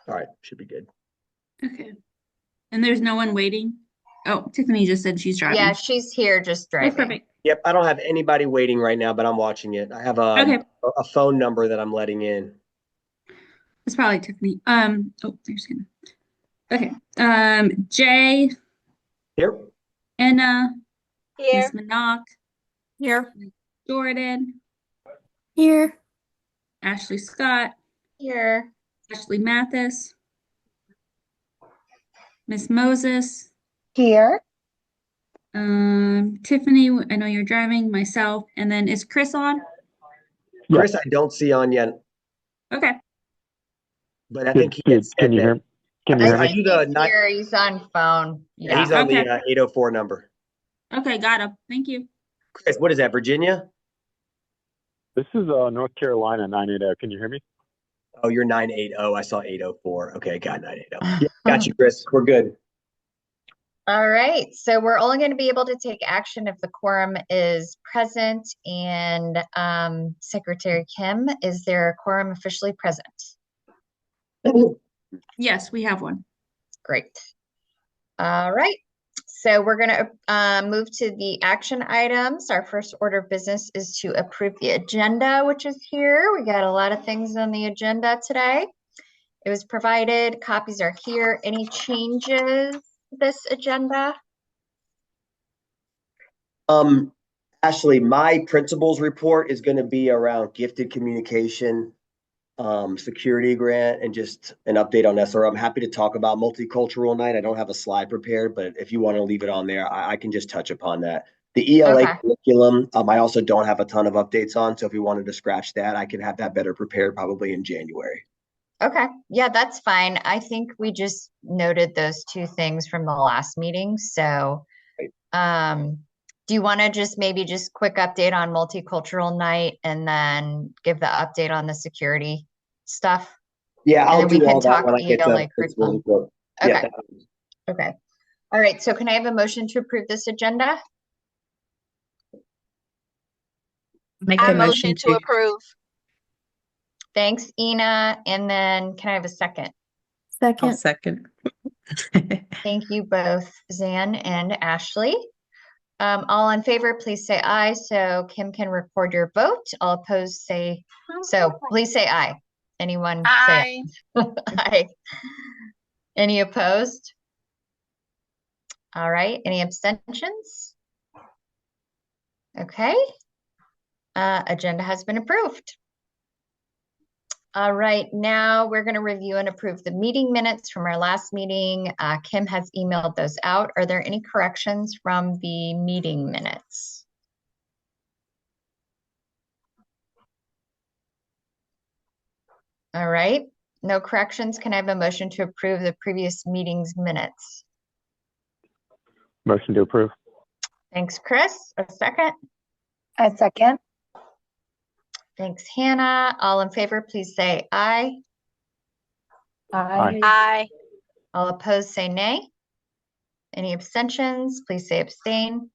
All right, should be good. Okay. And there's no one waiting? Oh, Tiffany just said she's Yeah, driving. she's here just Oh, driving. perfect. Yep, I don't have anybody waiting right now, but I'm watching it. I have Okay. a phone number that I'm letting in. It's probably Tiffany. Oh, there's Hannah. Okay. Jay, Here. Anna, Miss Here. Minock, Here. Jordan, Here. Ashley Scott, Here. Ashley Mathis, Miss Moses, Here. Tiffany, I know you're driving, myself, and then is Chris on? Yeah. Chris, I don't see on yet, Okay. but I think Good, he had good. said that. Can you I hear Are me? think you the he's not? here. He's on phone. Yeah, he's Yeah. on the Okay. 804 number. Okay, got him. Thank you. Chris, what is that, Virginia? This is North Carolina 980. Can you hear me? Oh, you're 980. I saw 804. Okay, got 980. Yeah, got you, Chris. We're good. All right. So we're only going to be able to take action if the quorum is present. And Secretary Kim, is there a quorum officially present? Yes, we have one. Great. All right. So we're going to move to the action items. Our first order of business is to approve the agenda, which is here. We got a lot of things on the agenda today. It was provided. Copies are here. Any changes to this agenda? Ashley, my principals report is going to be around gifted communication, security grant, and just an update on SRO. I'm happy to talk about multicultural night. I don't have a slide prepared, but if you want to leave it on there, I can just touch upon that. The ELA Okay. curriculum, I also don't have a ton of updates on. So if you wanted to scratch that, I can have that better prepared probably in January. Okay. Yeah, that's fine. I think we just noted those two things from the last meeting. So, do you want to just maybe just quick update on multicultural night and then give the update on the security stuff? Yeah, And I'll then we do can all that talk when I get to ELA principals curriculum. report. Yeah. Okay. Okay. All right. So can I have a motion to approve this agenda? Make I the motion motion to to, approve. Thanks, Ina. And then can I have a second? I'll Second. second. Thank you both, Zan and Ashley. All in favor, please say aye so Kim can record your vote. All opposed say, so please say aye. Anyone say Aye. aye? Any opposed? All right, any abstentions? Okay. Agenda has been approved. All right, now we're going to review and approve the meeting minutes from our last meeting. Kim has emailed those out. Are there any corrections from the meeting minutes? All right, no corrections. Can I have a motion to approve the previous meeting's minutes? Motion to approve. Thanks, Chris. A second. I second. Thanks, Hannah. All in favor, please say aye. Aye. Aye. All opposed, say nay. Any abstentions, please say abstain.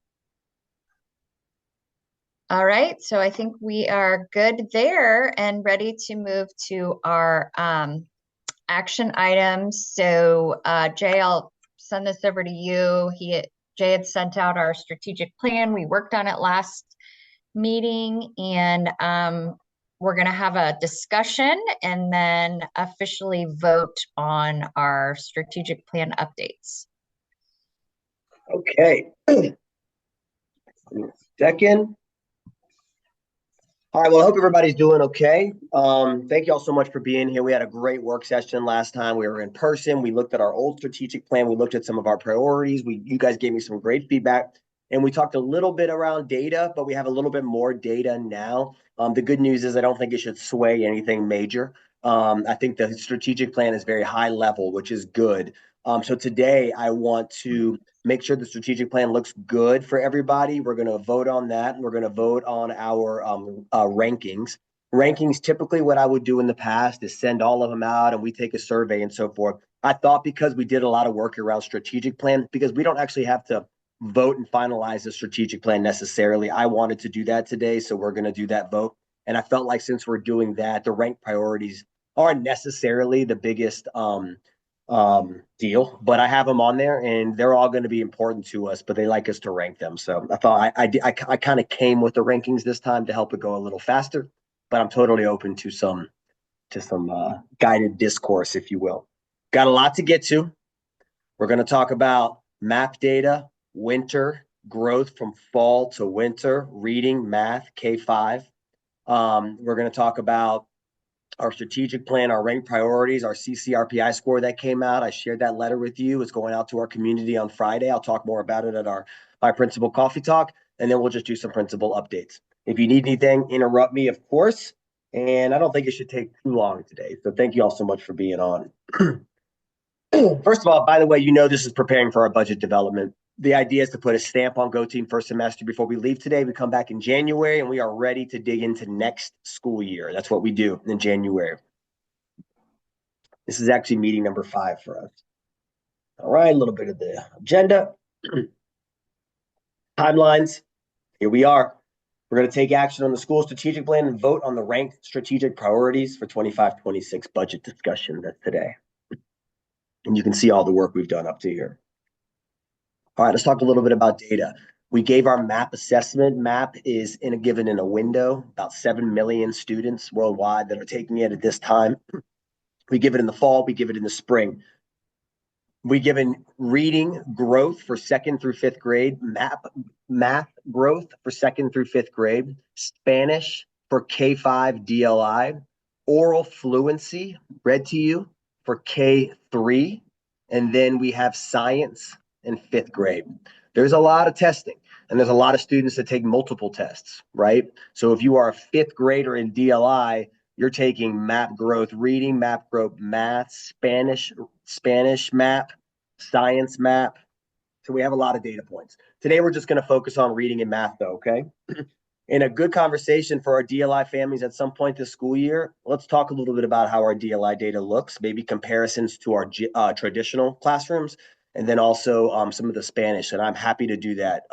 All right, so I think we are good there and ready to move to our action items. So Jay, I'll send this over to you. Jay had sent out our strategic plan. We worked on it last meeting, and we're going to have a discussion and then officially vote on our strategic plan updates. Okay. Second. All right. Well, I hope everybody's doing okay. Thank you all so much for being here. We had a great work session last time. We were in person. We looked at our old strategic plan. We looked at some of our priorities. You guys gave me some great feedback, and we talked a little bit around data, but we have a little bit more data now. The good news is I don't think it should sway anything major. I think the strategic plan is very high level, which is good. So today I want to make sure the strategic plan looks good for everybody. We're going to vote on that. And we're going to vote on our rankings. Rankings, typically what I would do in the past is send all of them out and we take a survey and so forth. I thought because we did a lot of work around strategic plan, because we don't actually have to vote and finalize the strategic plan necessarily. I wanted to do that today, so we're going to do that vote. And I felt like since we're doing that, the ranked priorities aren't necessarily the biggest deal, but I have them on there and they're all going to be important to us, but they like us to rank them. So I thought I kind of came with the rankings this time to help it go a little faster, but I'm totally open to some guided discourse, if you will. Got a lot to get to. We're going to talk about map data, winter, growth from fall to winter, reading, math, K-5. We're going to talk about our strategic plan, our ranked priorities, our CCRPI score that came out. I shared that letter with you. It's going out to our community on Friday. I'll talk more about it at my principal coffee talk, and then we'll just do some principal updates. If you need anything, interrupt me, of course. And I don't think it should take too long today. So thank you all so much for being on. First of all, by the way, this is preparing for our budget development. The idea is to put a stamp on GOTeam first semester before we leave today. We come back in January and we are ready to dig into next school year. That's what we do in January. This is actually meeting number 5 for us. All right, a little bit of the agenda. Timelines. Here we are. We're going to take action on the school strategic plan and vote on the ranked strategic priorities for 25-26 budget discussion. That's today. And you can see all the work we've done up to here. All right, let's talk a little bit about data. We gave our MAP assessment. MAP is given in a window, about 7 million students worldwide that are taking it at this time. We give it in the fall, we give it in the spring. We given reading growth for 2nd through 5th grade, math growth for 2nd through 5th grade, Spanish for K-5 DLI, oral fluency, read to you, for K-3, and then we have science in 5th grade. There's a lot of testing, and there's a lot of students that take multiple tests, right? So if you are a 5th grader in DLI, you're taking map growth reading, map growth math, Spanish map, science map. So we have a lot of data points. Today, we're just going to focus on reading and math, though, okay? In a good conversation for our DLI families at some point this school year, let's talk a little bit about how our DLI data looks, maybe comparisons to our traditional classrooms, and then also some of the Spanish. And I'm happy to do that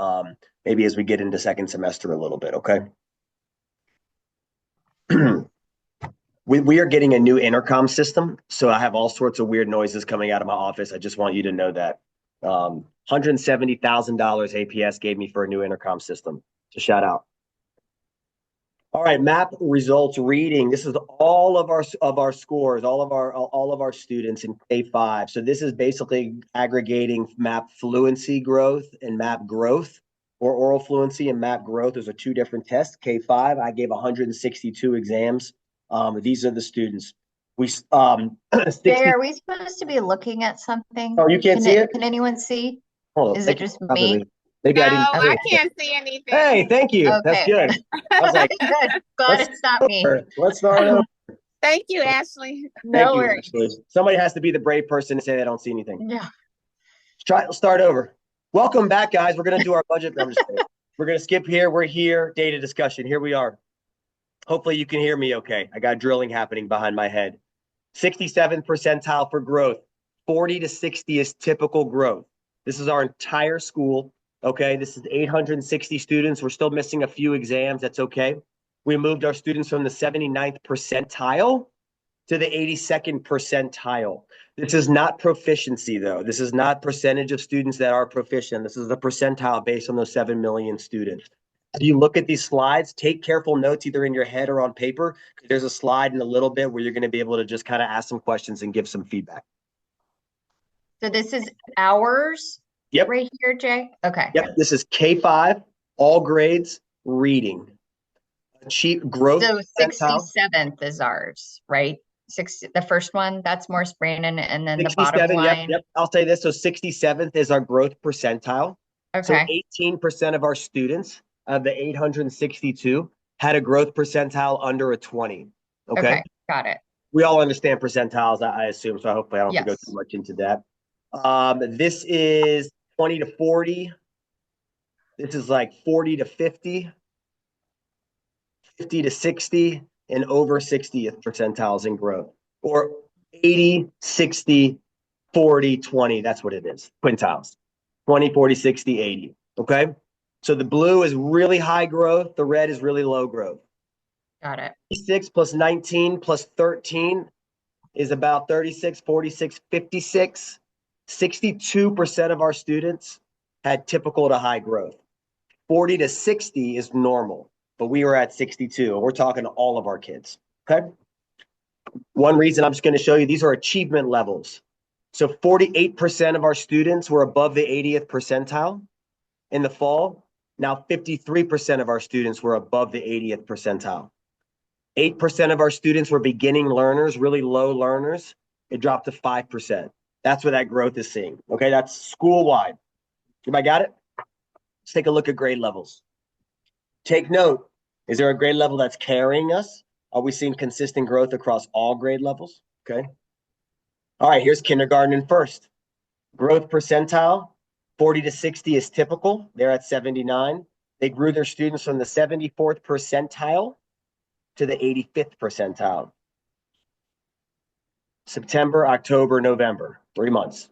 maybe as we get into second semester a little bit, okay? We are getting a new intercom system, so I have all sorts of weird noises coming out of my office. I just want you to know that. $170,000 APS gave me for a new intercom system. So shout out. All right, map results reading. This is all of our scores, all of our students in K-5. So this is basically aggregating map fluency growth and map growth, or oral fluency and map growth. Those are 2 different tests. K-5, I gave 162 exams. These are the students. We 60, Jay, are we supposed to be looking at something? Oh, you can't see it? Can anyone see? Hold on, Is they it can just probably- me? Maybe I No, didn't. I can't see anything. Hey, thank you. That's Okay. good. I was like, Good. Glad it's not me. let's start over. Thank you, Ashley. No Thank you, worries. Ashley. Somebody has to be the brave person to say they don't see anything. Yeah. Let's start over. Welcome back, guys. We're going to do our budget. I'm just kidding. We're going to skip here. We're here. Data discussion. Here we are. Hopefully you can hear me okay. I got drilling happening behind my head. 67th percentile for growth. 40 to 60 is typical growth. This is our entire school. Okay, this is 860 students. We're still missing a few exams. That's okay. We moved our students from the 79th percentile to the 82nd percentile. This is not proficiency, though. This is not percentage of students that are proficient. This is the percentile based on those 7 million students. As you look at these slides, take careful notes either in your head or on paper. There's a slide in a little bit where you're going to be able to just kind of ask some questions and give some feedback. So this is ours Yep. right here, Jay? Okay. Yep. This is K-5, all grades, reading. Growth So percentile. 67th is ours, right? The first one, that's Morse Brandon, and then the bottom 67, line. Yep. I'll say this. So 67th is our growth percentile. So Okay. 18% of our students of the 862 had a growth percentile under a 20. Okay. Got it. We all understand percentiles, I assume. So hopefully I don't have to go Yes. too much into that. This is 20 to 40. This is like 40 to 50, 50 to 60, and over 60th percentiles in growth. Or 80, 60, 40, 20. That's what it is. Quintiles. 20, 40, 60, 80. Okay. So the blue is really high growth. The red is really low growth. Got it. 6 plus 19 plus 13 is about 36, 46, 56. 62% of our students had typical to high growth. 40 to 60 is normal, but we were at 62, and we're talking to all of our kids, okay? One reason I'm just going to show you, these are achievement levels. So 48% of our students were above the 80th percentile in the fall. Now 53% of our students were above the 80th percentile. 8% of our students were beginning learners, really low learners. It dropped to 5%. That's where that growth is seeing. Okay, that's school-wide. Everybody got it? Let's take a look at grade levels. Take note, is there a grade level that's carrying us? Are we seeing consistent growth across all grade levels? Okay. All right, here's kindergarten and first. Growth percentile, 40 to 60 is typical. They're at 79. They grew their students from the 74th percentile to the 85th percentile. September, October, November, 3 months.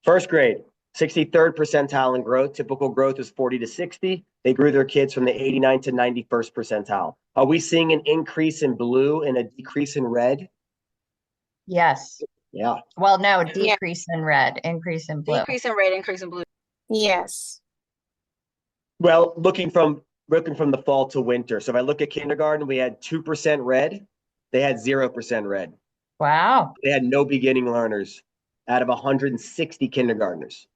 First grade, 63rd percentile in growth. Typical growth is 40 to 60. They grew their kids from the 89 to 91st percentile. Are we seeing an increase in blue and a decrease in red? Yes. Yeah. Well, no, decrease in red, increase in blue. Decrease in red, increase in blue. Yes. Well, looking from the fall to winter. So if I look at kindergarten, we had 2% red. They had 0% red. Wow. They had no beginning learners out of 160 kindergartners.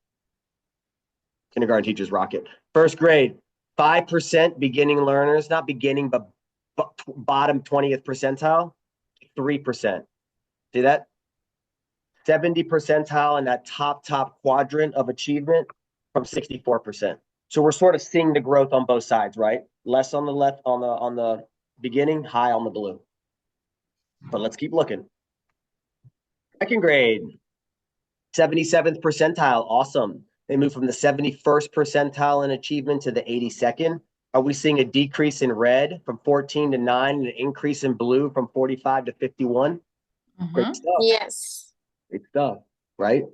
Kindergarten teachers rock it. First grade, 5% beginning learners, not beginning, but bottom 20th percentile, 3%. See that? 70 percentile in that top quadrant of achievement from 64%. So we're sort of seeing the growth on both sides, right? Less on the left, on the beginning, high on the blue. But let's keep looking. Second grade, 77th percentile, awesome. They moved from the 71st percentile in achievement to the 82nd. Are we seeing a decrease in red from 14 to 9 and an increase in blue from 45 to 51? Great Mhm. stuff. Yes. Great stuff, right?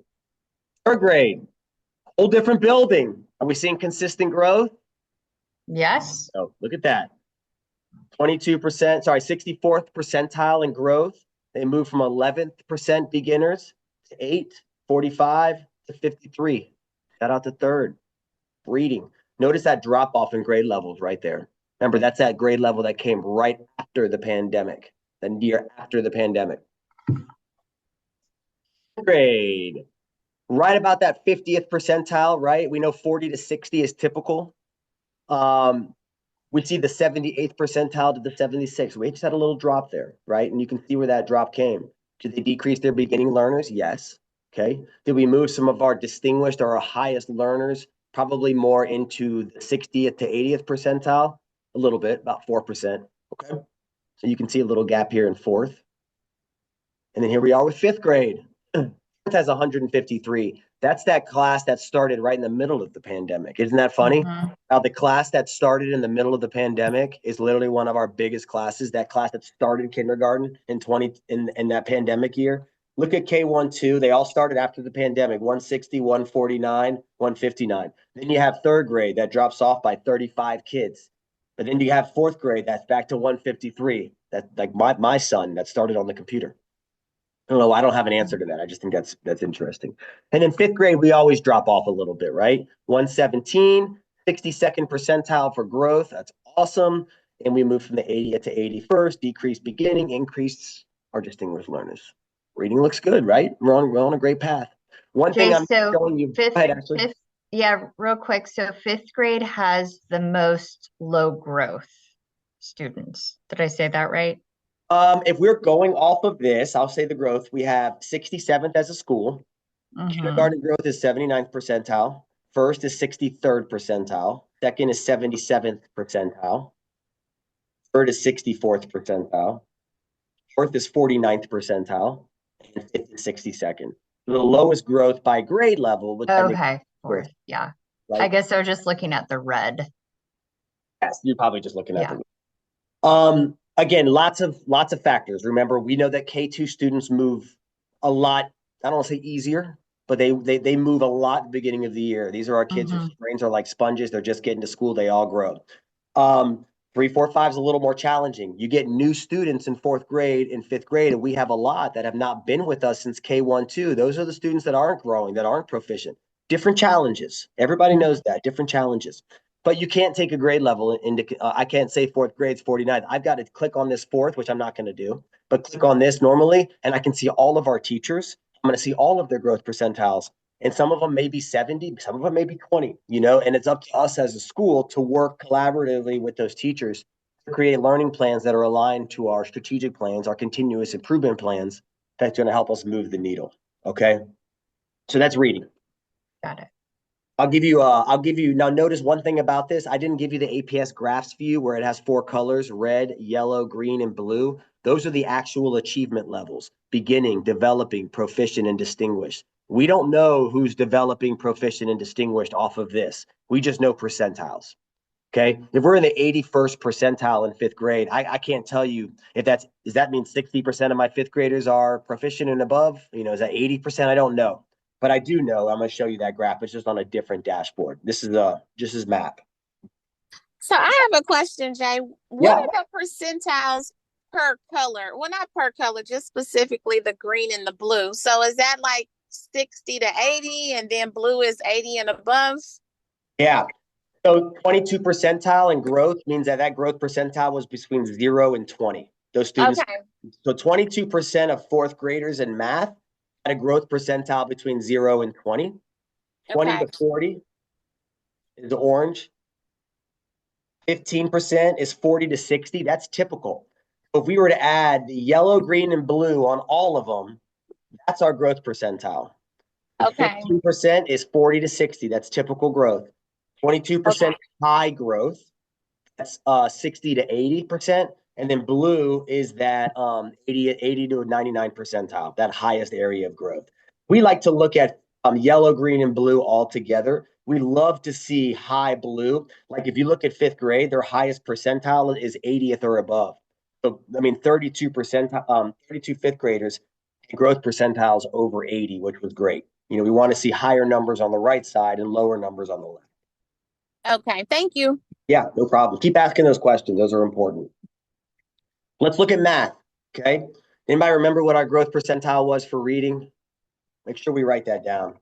Third grade, whole different building. Are we seeing consistent growth? Yes. Oh, look at that. 22%, sorry, 64th percentile in growth. They moved from 11th% beginners to 8, 45 to 53. Shout out to third. Reading. Notice that drop off in grade levels right there. Remember, that's that grade level that came right after the pandemic, the year after the pandemic. Grade. Right about that 50th percentile, right? We know 40 to 60 is typical. We see the 78th percentile to the 76th. We just had a little drop there, right? And you can see where that drop came. Did they decrease their beginning learners? Yes. Okay. Did we move some of our distinguished or our highest learners probably more into the 60th to 80th percentile? A little bit, about 4%. Okay. So you can see a little gap here in fourth. And then here we are with fifth grade. Fourth has 153. That's that class that started right in the middle of the pandemic. Isn't that funny? Mhm. Now, the class that started in the middle of the pandemic is literally one of our biggest classes. That class that started kindergarten in that pandemic year. Look at K1-2. They all started after the pandemic, 160, 149, 159. Then you have third grade that drops off by 35 kids. But then you have fourth grade that's back to 153. That's like my son that started on the computer. I don't know. I don't have an answer to that. I just think that's interesting. And in fifth grade, we always drop off a little bit, right? 117, 62nd percentile for growth. That's awesome. And we move from the 80th to 81st, decreased beginning, increased our distinguished learners. Reading looks good, right? We're on a great path. One Jay, thing I'm so showing you. fifth, Go ahead, Ashley. fifth, yeah, real quick. So fifth grade has the most low growth students. Did I say that right? If we're going off of this, I'll say the growth. We have 67th as a school. Mhm. Kindergarten growth is 79th percentile. First is 63rd percentile. Second is 77th percentile. Third is 64th percentile. Fourth is 49th percentile. And fifth is 62nd. The lowest growth by grade level would tend to Okay, be fourth, yeah. I right? guess I was just looking at the red. Yes, you're probably just looking at Yeah. the. Again, lots of factors. Remember, we know that K2 students move a lot. I don't want to say easier, but they move a lot at the beginning of the year. These are our kids whose brains are like sponges. They're just getting to school. They all grow. 3, 4, 5 is a little more challenging. You get new students in 4th grade and 5th grade, and we have a lot that have not been with us since K1, 2. Those are the students that aren't growing, that aren't proficient. Different challenges. Everybody knows that, different challenges. But you can't take a grade level into, I can't say 4th grade's 49. I've got to click on this 4th, which I'm not going to do, but click on this normally, and I can see all of our teachers. I'm going to see all of their growth percentiles. And some of them may be 70, some of them may be 20, and it's up to us as a school to work collaboratively with those teachers to create learning plans that are aligned to our strategic plans, our continuous improvement plans that's going to help us move the needle. Okay. So that's reading. Got it. I'll give you now. Notice one thing about this. I didn't give you the APS graphs view where it has 4 colors: red, yellow, green, and blue. Those are the actual achievement levels: beginning, developing, proficient, and distinguished. We don't know who's developing, proficient, and distinguished off of this. We just know percentiles. Okay. If we're in the 81st percentile in 5th grade, I can't tell you if does that mean 60% of my 5th graders are proficient and above? Is that 80%? I don't know. But I do know, I'm going to show you that graph. It's just on a different dashboard. This is just his map. So I have a question, Jay. What Yeah. are the percentiles per color? Well, not per color, just specifically the green and the blue. So is that like 60 to 80 and then blue is 80 and above? Yeah. So 22 percentile in growth means that growth percentile was between 0 and 20. Those students. Okay. So 22% of 4th graders in math had a growth percentile between 0 and 20. 20 Okay. to 40 is orange. 15% is 40 to 60. That's typical. If we were to add the yellow, green, and blue on all of them, that's our growth percentile. Okay. 15% is 40 to 60. That's typical growth. 22% Okay. high growth. That's 60 to 80%. And then blue is that 80 to 99 percentile, that highest area of growth. We like to look at yellow, green, and blue all together. We love to see high blue. Like if you look at 5th grade, their highest percentile is 80th or above. So, 32 5th graders growth percentiles over 80, which was great. We want to see higher numbers on the right side and lower numbers on the left. Okay. Thank you. Yeah, no problem. Keep asking those questions. Those are important. Let's look at math. Okay. Anybody remember what our growth percentile was for reading? Make sure we write that down.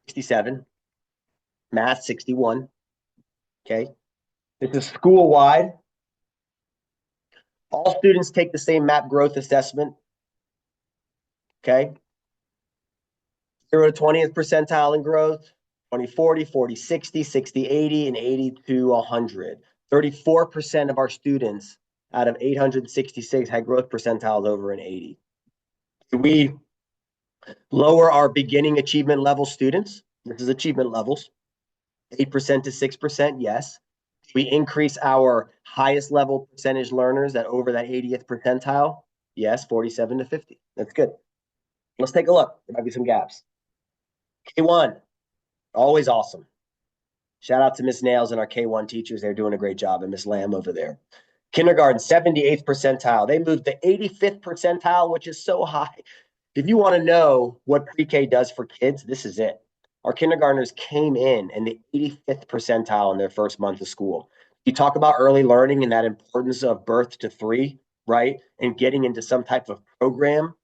67. Math, 61. Okay. This is school-wide. All students take the same MAP growth assessment. Okay. 0 to 20th percentile in growth, 20, 40, 40, 60, 60, 80, and 80 to 100. 34% of our students out of 866 had growth percentiles over an 80. Do we lower our beginning achievement level students? This is achievement levels. 8% to 6%, yes. We increase our highest level percentage learners that over that 80th percentile. Yes, 47 to 50. That's good. Let's take a look. There might be some gaps. K1, always awesome. Shout out to Miss Nails and our K1 teachers. They're doing a great job, and Miss Lamb over there. Kindergarten, 78th percentile. They moved the 85th percentile, which is so high. If you want to know what pre-K does for kids, this is it. Our kindergartners came in the 85th percentile in their first month of school. You talk about early learning and that importance of birth to 3, right? And getting into some type of program.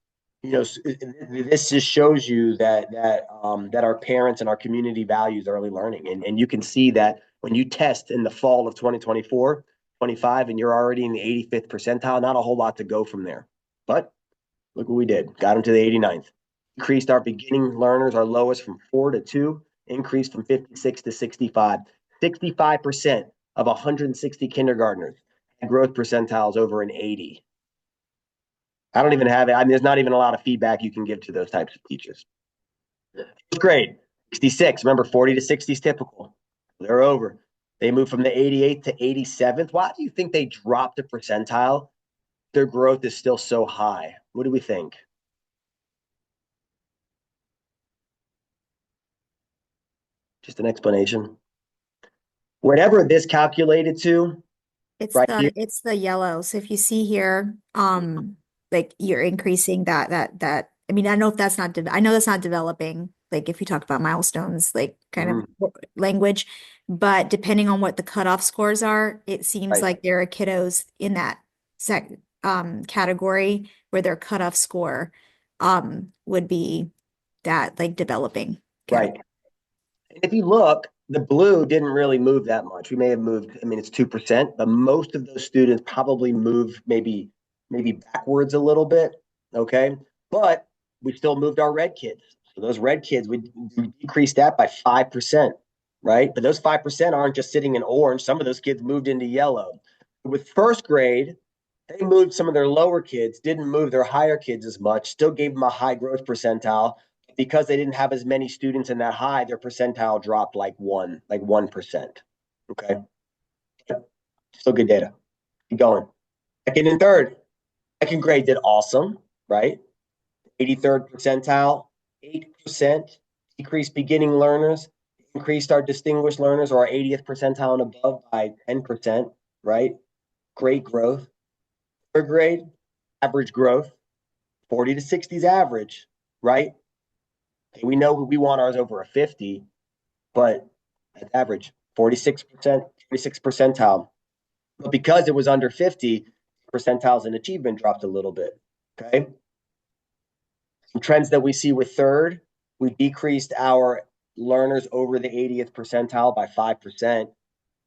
This just shows you that our parents and our community values early learning. And you can see that when you test in the fall of 2024, 25, and you're already in the 85th percentile, not a whole lot to go from there. But look what we did. Got them to the 89th. Increased our beginning learners, our lowest, from 4 to 2, increased from 56 to 65. 65% of 160 kindergartners had growth percentiles over an 80. I don't even have it. There's not even a lot of feedback you can give to those types of teachers. 5th grade, 66. Remember, 40 to 60 is typical. They're over. They moved from the 88th to 87th. Why do you think they dropped a percentile? Their growth is still so high. What do we think? Just an explanation. Whatever this calculated to, It's right the here. it's the yellow. So if you see here, like you're increasing that. I mean, I know that's not I know that's not developing. like if you talk about milestones, like kind Mhm. of language. But depending on what the cutoff scores are, it seems Right. like there are kiddos in that category where their cutoff score would be that like developing Right. category. And if you look, the blue didn't really move that much. We may have moved, I mean, it's 2%, but most of those students probably moved maybe backwards a little bit. Okay. But we still moved our red kids. So those red kids, we decreased that by 5%, right? But those 5% aren't just sitting in orange. Some of those kids moved into yellow. With first grade, they moved some of their lower kids, didn't move their higher kids as much, still gave them a high growth percentile. Because they didn't have as many students in that high, their percentile dropped like 1%. Okay. Still good data. Keep going. Second and third. Second grade did awesome, right? 83rd percentile, 8% decreased beginning learners, increased our distinguished learners or our 80th percentile and above by 10%, right? Great growth. Third grade, average growth, 40 to 60s average, right? Okay, we know we want ours over a 50, but that's average, 46%, 46 percentile. But because it was under 50, percentiles in achievement dropped a little bit. Okay. Some trends that we see with third, we decreased our learners over the 80th percentile by 5%,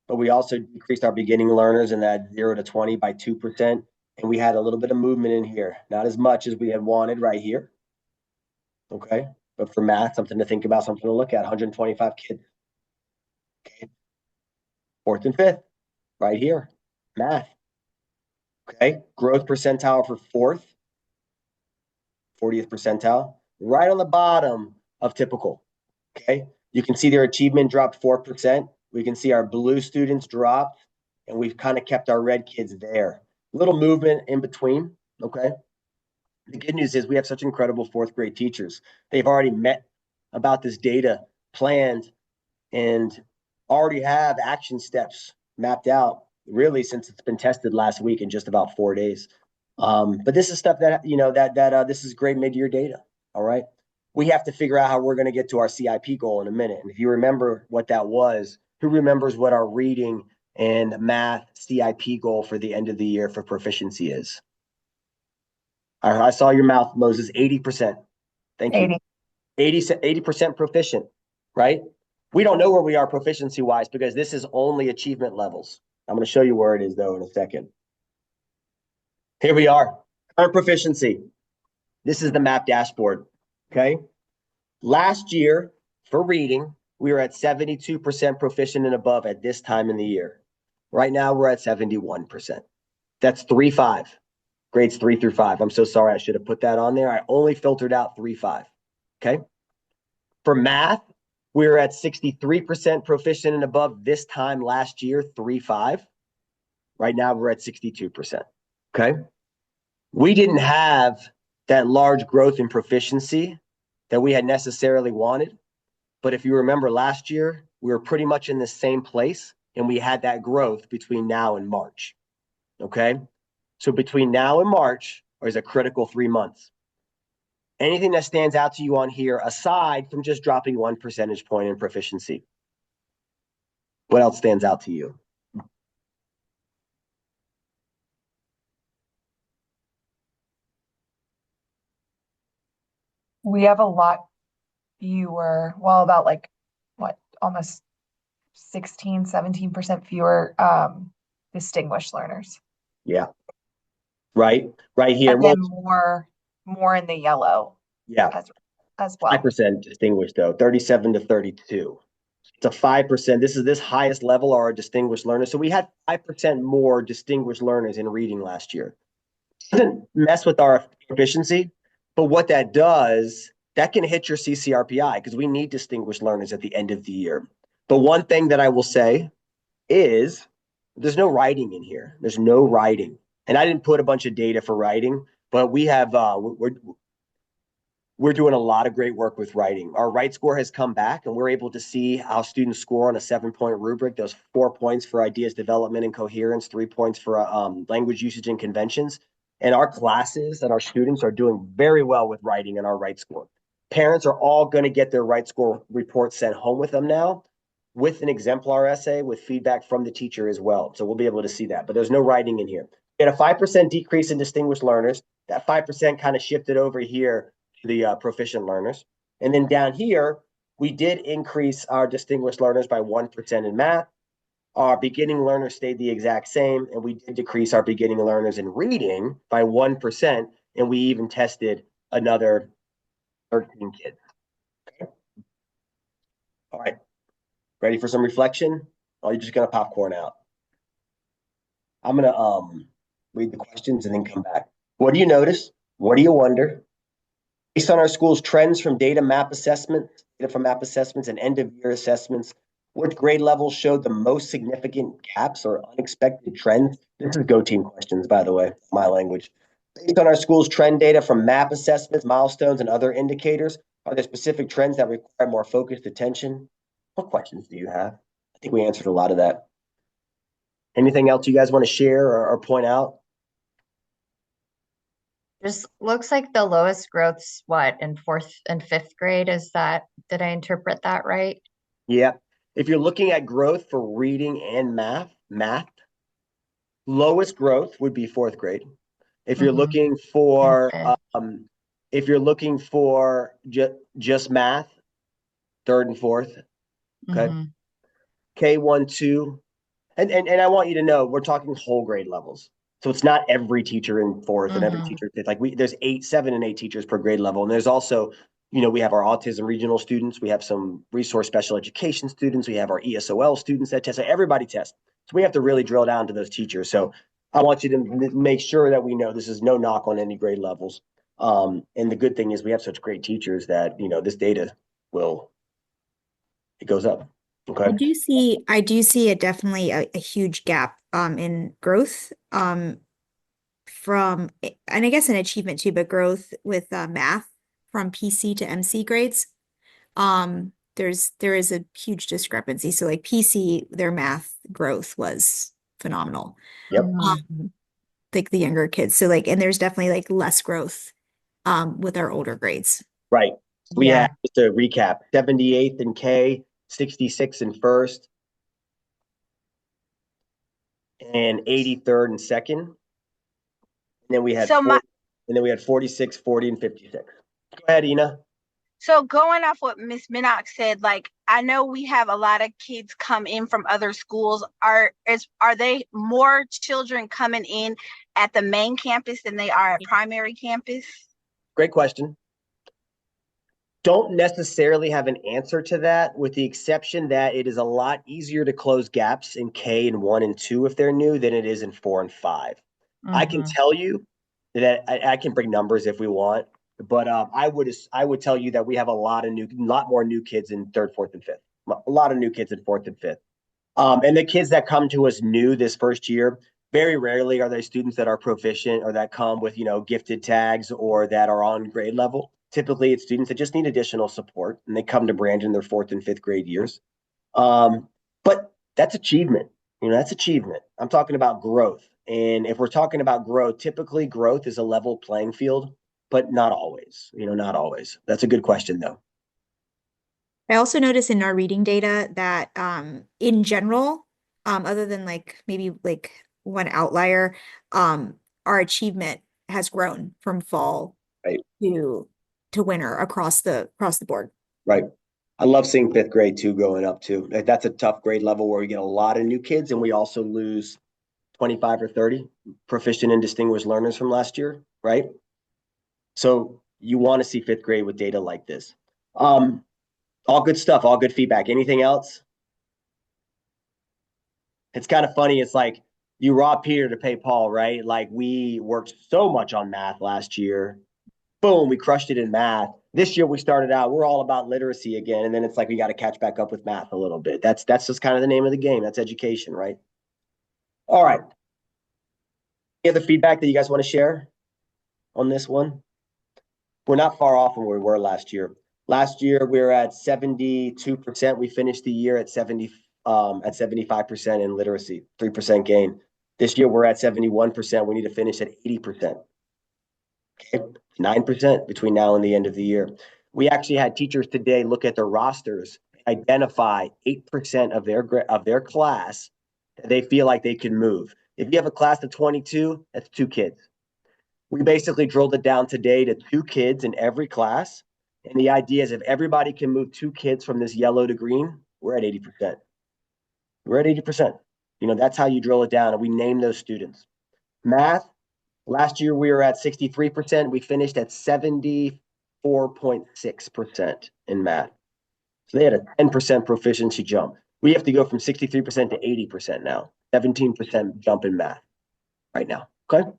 but we also decreased our beginning learners in that 0 to 20 by 2%. And we had a little bit of movement in here, not as much as we had wanted right here. Okay. But for math, something to think about, something to look at, 125 kids. Okay. Fourth and fifth, right here, math. Okay. Growth percentile for fourth, 40th percentile, right on the bottom of typical. Okay. You can see their achievement dropped 4%. We can see our blue students dropped, and we've kind of kept our red kids there. Little movement in between. Okay. The good news is we have such incredible fourth grade teachers. They've already met about this data, planned, and already have action steps mapped out really since it's been tested last week in just about 4 days. But this is stuff that, this is great mid-year data. All right. We have to figure out how we're going to get to our CIP goal in a minute. And if you remember what that was, who remembers what our reading and math CIP goal for the end of the year for proficiency is? I saw your mouth, Moses, 80%. Thank you. 80% proficient, right? We don't know where we are proficiency wise because this is only achievement levels. I'm going to show you where it is though in a second. Here we are, current proficiency. This is the map dashboard, okay? Last year for reading, we were at 72% proficient and above at this time in the year. Right now we're at 71%. That's 3-5, grades 3 through 5. I'm so sorry, I should have put that on there. I only filtered out 3-5, okay? For math, we were at 63% proficient and above this time last year, 3-5. Right now, we're at 62%. Okay. We didn't have that large growth in proficiency that we had necessarily wanted. But if you remember last year, we were pretty much in the same place and we had that growth between now and March. Okay. So between now and March is a critical 3 months. Anything that stands out to you on here, aside from just dropping 1 percentage point in proficiency? What else stands out to you? We have a lot fewer, well, about like what, almost 16, 17% fewer distinguished learners. Yeah. Right here. And Well, then more in the yellow yeah, as well. 5% distinguished though, 37 to 32. It's a 5%. This highest level are our distinguished learners. So we had 5% more distinguished learners in reading last year. Doesn't mess with our proficiency, but what that does, that can hit your CCRPI because we need distinguished learners at the end of the year. But one thing that I will say is there's no writing in here. There's no writing. And I didn't put a bunch of data for writing, but we have we're doing a lot of great work with writing. Our write score has come back and we're able to see how students score on a 7-point rubric. Those 4 points for ideas development and coherence, 3 points for language usage and conventions. And our classes and our students are doing very well with writing in our write score. Parents are all going to get their right score report sent home with them now, with an exemplar essay with feedback from the teacher as well. So we'll be able to see that, but there's no writing in here. We had a 5% decrease in distinguished learners. That 5% kind of shifted over here to the proficient learners. And then down here, we did increase our distinguished learners by 1% in math. Our beginning learners stayed the exact same, and we did decrease our beginning learners in reading by 1%, and we even tested another 13 kids. Okay. All right. Ready for some reflection? Or are you just gonna popcorn out? I'm gonna read the questions and then come back. What do you notice? What do you wonder? Based on our school's trends from data from map assessments and end of year assessments, which grade levels showed the most significant gaps or unexpected trends? This is GOTeam questions, by the way, my language. Based on our school's trend data from map assessments, milestones, and other indicators, are there specific trends that require more focused attention? What questions do you have? I think we answered a lot of that. Anything else you guys want to share or point out? Just looks like the lowest growth's what, in fourth and fifth grade? Did I interpret that right? Yeah. If you're looking at growth for reading and math, lowest growth would be fourth grade. If you're Mhm. looking for And just math, third and fourth. Okay. Mhm. K1, 2. And I want you to know we're talking whole grade levels. So it's not every teacher in fourth and every Mhm. teacher in fifth. Like there's 7 and 8 teachers per grade level. And there's also, we have our autism regional students, we have some resource special education students, we have our ESOL students that test. So everybody tests. So we have to really drill down to those teachers. So I want you to make sure that we know this is no knock on any grade levels. And the good thing is we have such great teachers that, this data it goes up. Okay. I do see definitely a huge gap in growth from and I guess an achievement too, but growth with math from PC to MC grades. There is a huge discrepancy. So like PC, their math growth was phenomenal. Yep. Like the younger kids. So like, and there's definitely like less growth with our older grades. Right. We Yeah. had, just to recap, 78th in K, 66 in first, and 83rd in second. And then we had So my 46, 40, and 56. Go ahead, Ina. so going off what Miss Minnock said, like I know we have a lot of kids come in from other schools. Are they more children coming in at the main campus than they are at primary campus? Great question. Don't necessarily have an answer to that, with the exception that it is a lot easier to close gaps in K and 1 and 2 if they're new than it is in 4 and 5. I can Mhm. tell you that I can bring numbers if we want, but I would tell you that we have a lot more new kids in third, fourth, and fifth. A lot of new kids in fourth and fifth. And the kids that come to us new this first year, very rarely are they students that are proficient or that come with, gifted tags or that are on grade level. Typically, it's students that just need additional support, and they come to Brandon their fourth and fifth grade years. But that's achievement. That's achievement. I'm talking about growth. And if we're talking about growth, typically growth is a level playing field, but not always. Not always. That's a good question, though. I also notice in our reading data that in general, other than like maybe like one outlier, our achievement has grown from fall Right. to winter across the board. Right. I love seeing fifth grade too going up too. That's a tough grade level where we get a lot of new kids and we also lose 25 or 30 proficient and distinguished learners from last year, right? So you want to see fifth grade with data like this. All good stuff, all good feedback. Anything else? It's kind of funny. It's like you rob Peter to pay Paul, right? Like we worked so much on math last year. Boom, we crushed it in math. This year we started out, we're all about literacy again. And then it's like we got to catch back up with math a little bit. That's just kind of the name of the game. That's education, right? All right. Any other feedback that you guys want to share on this one? We're not far off from where we were last year. Last year we were at 72%. We finished the year at 75% in literacy, 3% gain. This year we're at 71%. We need to finish at 80%. Okay, 9% between now and the end of the year. We actually had teachers today look at their rosters, identify 8% of their class that they feel like they can move. If you have a class of 22, that's 2 kids. We basically drilled it down today to 2 kids in every class. And the idea is if everybody can move 2 kids from this yellow to green, we're at 80%. We're at 80%. That's how you drill it down. And we name those students. Math, last year we were at 63%. We finished at 74.6% in math. So they had a 10% proficiency jump. We have to go from 63% to 80% now. 17% jump in math right now. Okay.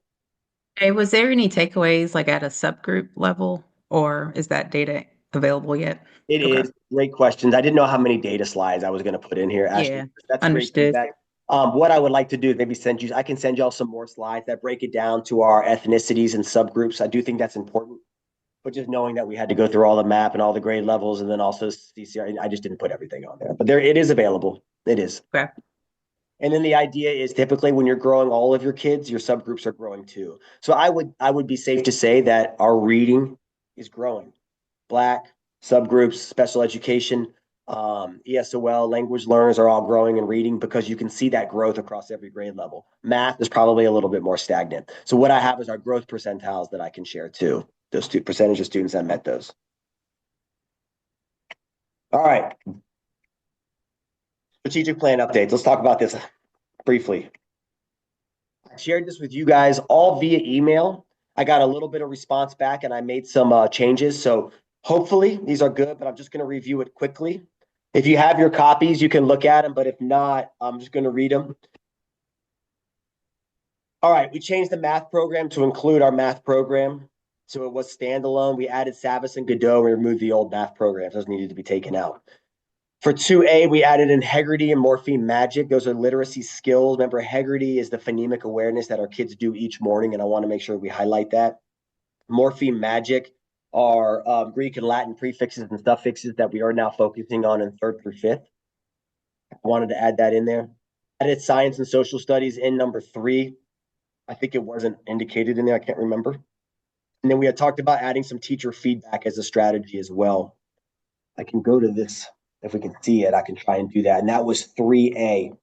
Hey, was there any takeaways like at a subgroup level, or is that data available yet? It Okay. is. Great questions. I didn't know how many data slides I was going to put in here. Ashley, Yeah, that's great understood. feedback. What I would like to do is maybe I can send y'all some more slides that break it down to our ethnicities and subgroups. I do think that's important. But just knowing that we had to go through all the map and all the grade levels and then also CCR, I just didn't put everything on there. But it is available. It is. Okay. And then the idea is typically when you're growing all of your kids, your subgroups are growing too. So I would be safe to say that our reading is growing. Black, subgroups, special education, ESOL, language learners are all growing and reading because you can see that growth across every grade level. Math is probably a little bit more stagnant. So what I have is our growth percentiles that I can share too. Those 2% of students that met those. All right. Strategic plan updates. Let's talk about this briefly. I shared this with you guys all via email. I got a little bit of response back and I made some changes. So hopefully these are good, but I'm just going to review it quickly. If you have your copies, you can look at them, but if not, I'm just going to read them. All right, we changed the math program to include our math program. So it was standalone. We added Savas and Godot. We removed the old math programs. Those needed to be taken out. For 2A, we added Integrity and Morpheme Magic. Those are literacy skills. Remember, Integrity is the phonemic awareness that our kids do each morning, and I want to make sure we highlight that. Morpheme Magic are Greek and Latin prefixes and suffixes that we are now focusing on in 3rd through 5th. I wanted to add that in there. Added Science and Social Studies in number 3. I think it wasn't indicated in there. I can't remember. And then we had talked about adding some teacher feedback as a strategy as well. I can go to this. If we can see it, I can try and do that. And that was 3A.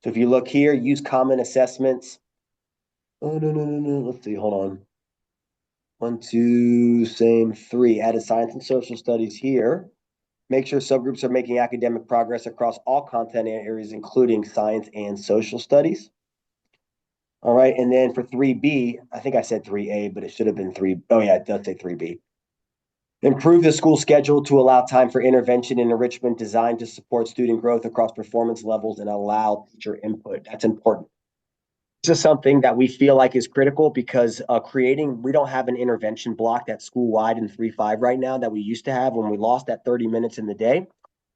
So if you look here, use common assessments. Oh, no. Let's see. Hold on. 1, 2, same 3. Added Science and Social Studies here. Make sure subgroups are making academic progress across all content areas, including science and social studies. All right. And then for 3B, I think I said 3A, but it should have been 3. Oh, yeah, it does say 3B. Improve the school schedule to allow time for intervention and enrichment designed to support student growth across performance levels and allow teacher input. That's important. This is something that we feel like is critical because we don't have an intervention block that's school-wide in 3-5 right now that we used to have. When we lost that 30 minutes in the day,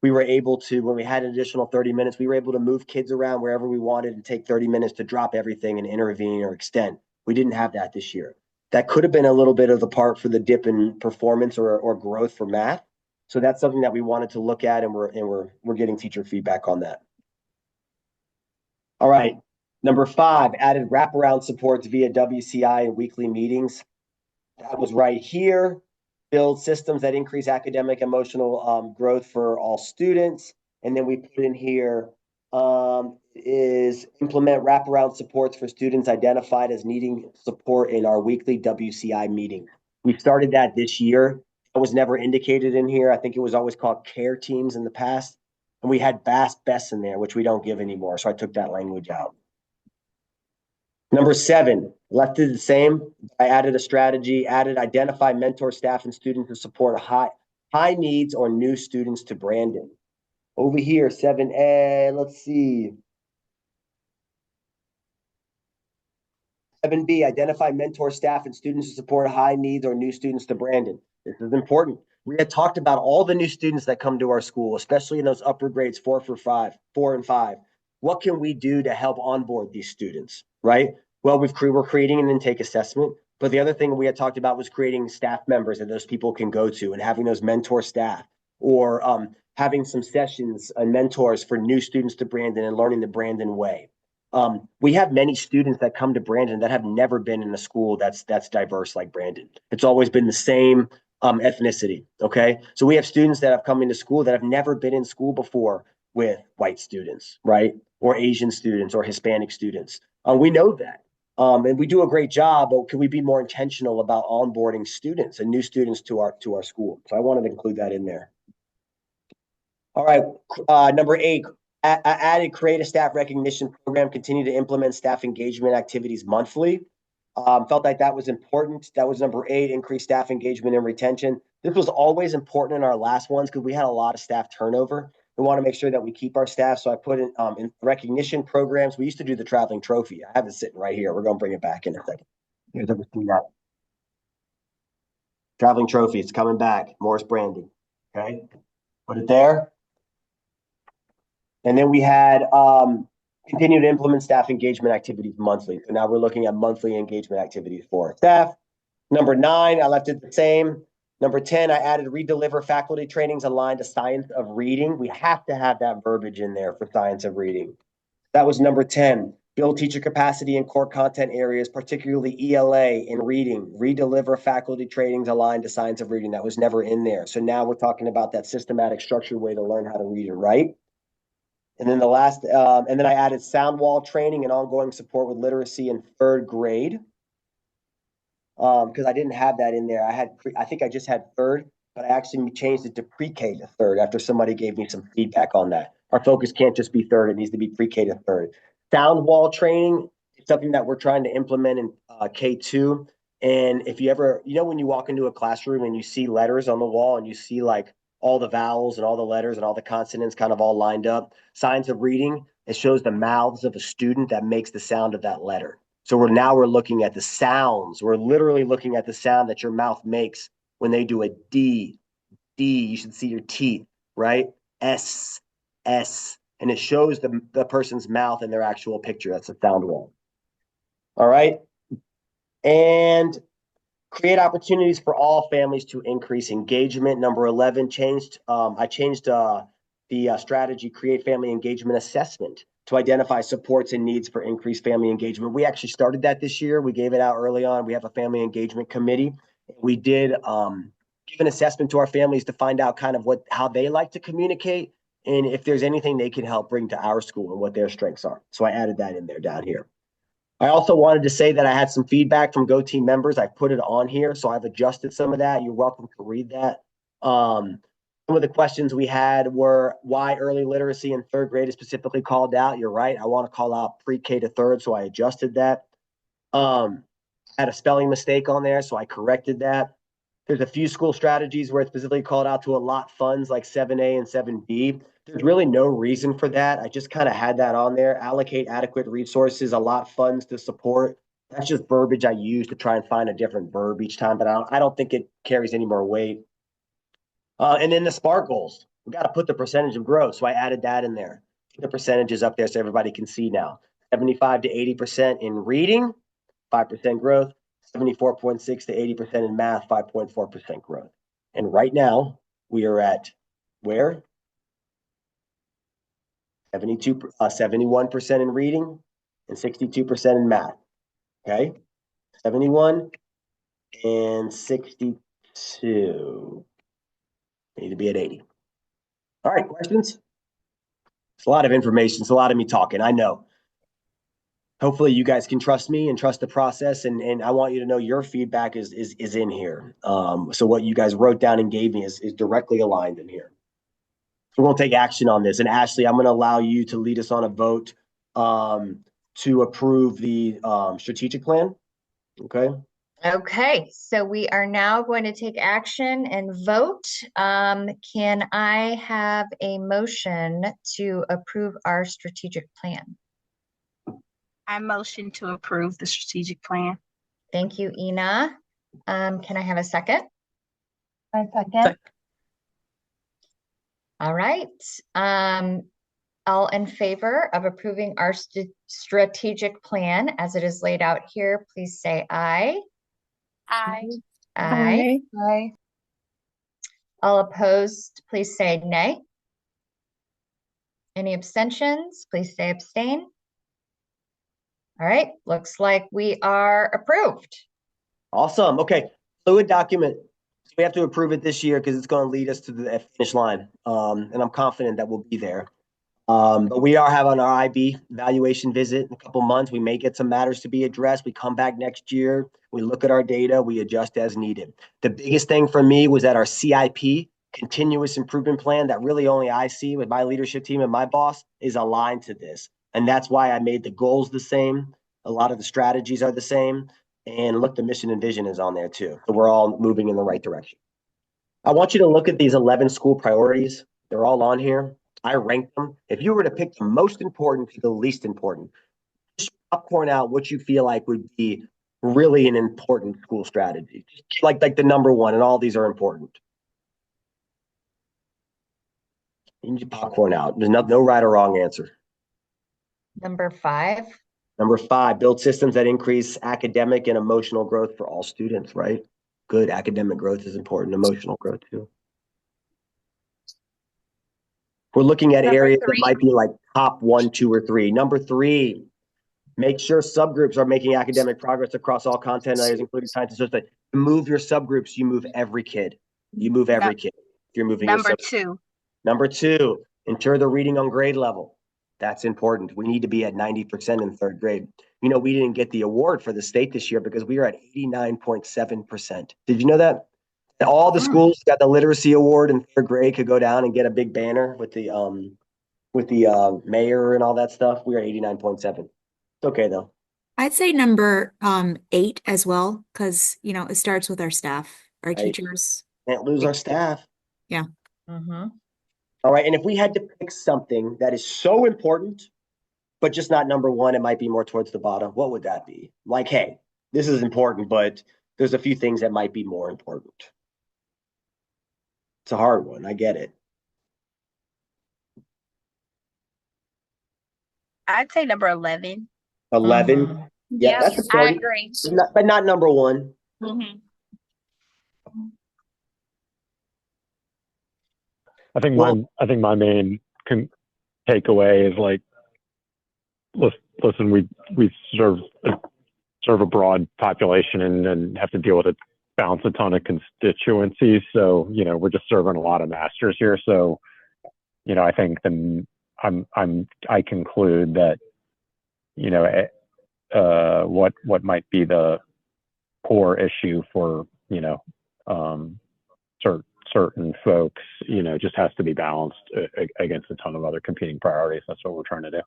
we were able to, when we had an additional 30 minutes, we were able to move kids around wherever we wanted and take 30 minutes to drop everything and intervene or extend. We didn't have that this year. That could have been a little bit of the part for the dip in performance or growth for math. So that's something that we wanted to look at, and we're getting teacher feedback on that. All right. Number 5, added wraparound supports via WCI and weekly meetings. That was right here. Build systems that increase academic emotional growth for all students. And then we put in here is implement wraparound supports for students identified as needing support in our weekly WCI meeting. We started that this year. It was never indicated in here. I think it was always called care teams in the past. And we had BEST in there, which we don't give anymore. So I took that language out. Number 7, left it the same. I added a strategy, identify mentor staff and students to support high needs or new students to Brandon. Over here, 7A, let's see. 7B, identify mentor staff and students to support high needs or new students to Brandon. This is important. We had talked about all the new students that come to our school, especially in those upper grades 4 and 5. What can we do to help onboard these students, right? Well, we're creating an intake assessment, but the other thing we had talked about was creating staff members that those people can go to and having those mentor staff, or having some sessions and mentors for new students to Brandon and learning the Brandon way. We have many students that come to Brandon that have never been in a school that's diverse like Brandon. It's always been the same ethnicity. Okay. So we have students that have come into school that have never been in school before with white students, right? Or Asian students or Hispanic students. We know that. And we do a great job, but can we be more intentional about onboarding students and new students to our school? So I wanted to include that in there. All right, number 8, added create a staff recognition program, continue to implement staff engagement activities monthly. Felt like that was important. That was number 8, increase staff engagement and retention. This was always important in our last ones because we had a lot of staff turnover. We want to make sure that we keep our staff. So I put in recognition programs. We used to do the traveling trophy. I have it sitting right here. We're going to bring it back in a second. You guys ever seen that? Traveling trophy. It's coming back. Morris branding. Okay. Put it there. And then we had continue to implement staff engagement activities monthly. So now we're looking at monthly engagement activities for our staff. Number 9, I left it the same. Number 10, I added redeliver faculty trainings aligned to science of reading. We have to have that verbiage in there for science of reading. That was number 10. Build teacher capacity in core content areas, particularly ELA and reading. Redeliver faculty trainings aligned to science of reading. That was never in there. So now we're talking about that systematic, structured way to learn how to read and write. And then and then I added sound wall training and ongoing support with literacy in 3rd grade. Because I didn't have that in there. I think I just had 3rd, but I actually changed it to pre-K to 3rd after somebody gave me some feedback on that. Our focus can't just be 3rd, it needs to be pre-K to 3rd. Sound wall training is something that we're trying to implement in K2. And if you ever, when you walk into a classroom and you see letters on the wall and you see like all the vowels and all the letters and all the consonants kind of all lined up, signs of reading, it shows the mouths of a student that makes the sound of that letter. So we're looking at the sounds. We're literally looking at the sound that your mouth makes when they do a D. D, you should see your teeth, right? S, S, and it shows the person's mouth in their actual picture. That's a sound wall. All right. And create opportunities for all families to increase engagement. Number 11, I changed the strategy, create family engagement assessment to identify supports and needs for increased family engagement. We actually started that this year. We gave it out early on. We have a family engagement committee. We did give an assessment to our families to find out kind of how they like to communicate and if there's anything they can help bring to our school and what their strengths are. So I added that in there down here. I also wanted to say that I had some feedback from GOTeam members. I put it on here, so I've adjusted some of that. You're welcome to read that. Some of the questions we had were why early literacy in 3rd grade is specifically called out. You're right. I want to call out pre-K to 3rd, so I adjusted that. I had a spelling mistake on there, so I corrected that. There's a few school strategies where it's specifically called out to allot funds like 7A and 7B. There's really no reason for that. I just kind of had that on there. Allocate adequate resources, allot funds to support. That's just verbiage I use to try and find a different verb each time, but I don't think it carries any more weight. And then the SPARK goals. We got to put the percentage of growth. So I added that in there. The percentages up there so everybody can see now. 75 to 80% in reading, 5% growth. 74.6 to 80% in math, 5.4% growth. And right now we are at where? 71% in reading and 62% in math. Okay. 71 and 62. We need to be at 80. All right, questions? It's a lot of information. It's a lot of me talking. I know. Hopefully you guys can trust me and trust the process. And I want you to know your feedback is in here. So what you guys wrote down and gave me is directly aligned in here. We're going to take action on this. And Ashley, I'm going to allow you to lead us on a vote to approve the strategic plan. Okay. Okay, so we are now going to take action and vote. Can I have a motion to approve our strategic plan? I motion to approve the strategic plan. Thank you, Ina. Can I have a second? I second. All right. All in favor of approving our strategic plan as it is laid out here, please say aye. Aye. Aye. Aye. All opposed, please say nay. Any abstentions, please say abstain. All right, looks like we are approved. Awesome. Okay. Fluid document. We have to approve it this year because it's going to lead us to the finish line. And I'm confident that we'll be there. But we are having our IB evaluation visit in a couple months. We may get some matters to be addressed. We come back next year. We look at our data. We adjust as needed. The biggest thing for me was that our CIP, continuous improvement plan, that really only I see with my leadership team and my boss, is aligned to this. And that's why I made the goals the same. A lot of the strategies are the same. And look, the mission and vision is on there too. So we're all moving in the right direction. I want you to look at these 11 school priorities. They're all on here. I ranked them. If you were to pick the most important to the least important, just popcorn out what you feel like would be really an important school strategy. Like the number one, and all these are important. You need to popcorn out. There's no right or wrong answer. Number 5. Number 5, build systems that increase academic and emotional growth for all students, right? Good academic growth is important, emotional growth too. We're looking at Number areas that 3. might be like top 1, 2, or 3. Number 3, make sure subgroups are making academic progress across all content areas, including science and social. You move your subgroups, you move every kid. You move every kid if you're moving Number your 2. Number 2, ensure they're reading on grade level. That's important. We need to be at 90% in 3rd grade. You know, we didn't get the award for the state this year because we were at 89.7%. Did you know that? All the schools got the literacy award in 3rd grade could go down and get a big banner with the mayor and all that stuff. We are 89.7. It's okay though. I'd say number 8 as well, because it starts with our staff, our Right. teachers. Can't lose our staff. Yeah. Mm-hmm. All right. And if we had to pick something that is so important, but just not number 1, it might be more towards the bottom, what would that be? Like, hey, this is important, but there's a few things that might be more important. It's a hard one. I get it. I'd say number 11. 11. Mhm. Yeah, Yep, that's I important. agree. But not number 1. Mhm. I think Well- my main takeaway is like, listen, we serve a broad population and have to deal with a balance a ton of constituencies. So we're just serving a lot of masters here. So I think I conclude that what might be the core issue for certain folks just has to be balanced against a ton of other competing priorities. That's what we're trying to do.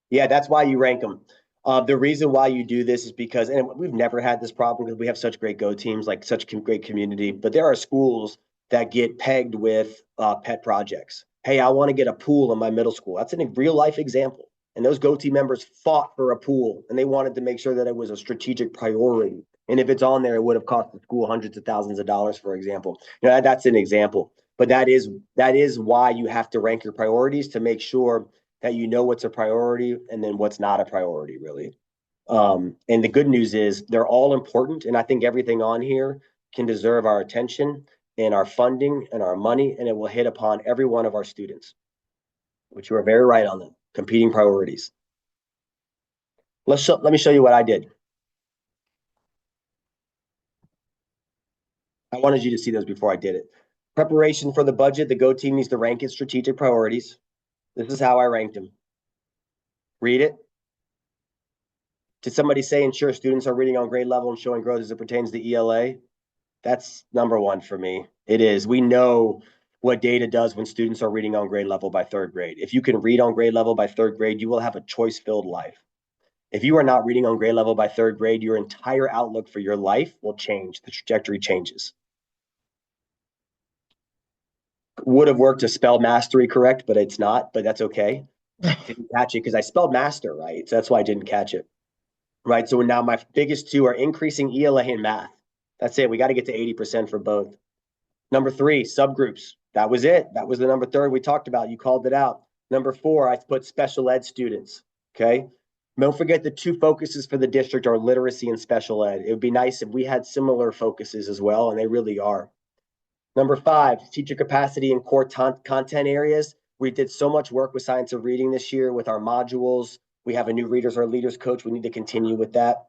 Yeah, that's why you rank them. The reason why you do this is because, and we've never had this problem because we have such great Go teams, like such great community, but there are schools that get pegged with pet projects. Hey, I want to get a pool in my middle school. That's a real life example. And those Go team members fought for a pool and they wanted to make sure that it was a strategic priority. And if it's on there, it would have cost the school hundreds of thousands of dollars, for example. That's an example. But that is why you have to rank your priorities to make sure that you know what's a priority and then what's not a priority, really. And the good news is they're all important. And I think everything on here can deserve our attention and our funding and our money, and it will hit upon every one of our students, which you are very right on them, competing priorities. Let me show you what I did. I wanted you to see those before I did it. Preparation for the budget, the Go team needs to rank its strategic priorities. This is how I ranked them. Read it. Did somebody say ensure students are reading on grade level and showing growth as it pertains to ELA? That's number 1 for me. It is. We know what data does when students are reading on grade level by 3rd grade. If you can read on grade level by 3rd grade, you will have a choice-filled life. If you are not reading on grade level by 3rd grade, your entire outlook for your life will change. The trajectory changes. Would have worked to spell mastery correct, but it's not, but that's okay. Didn't catch it because I spelled master right. So that's why I didn't catch it. Right. So now my biggest 2 are increasing ELA and math. That's it. We got to get to 80% for both. Number 3, subgroups. That was it. That was the number 3 we talked about. You called it out. Number 4, I put special ed students. Okay. Don't forget the 2 focuses for the district are literacy and special ed. It would be nice if we had similar focuses as well, and they really are. Number 5, teacher capacity in core content areas. We did so much work with science of reading this year with our modules. We have a new readers or leaders coach. We need to continue with that.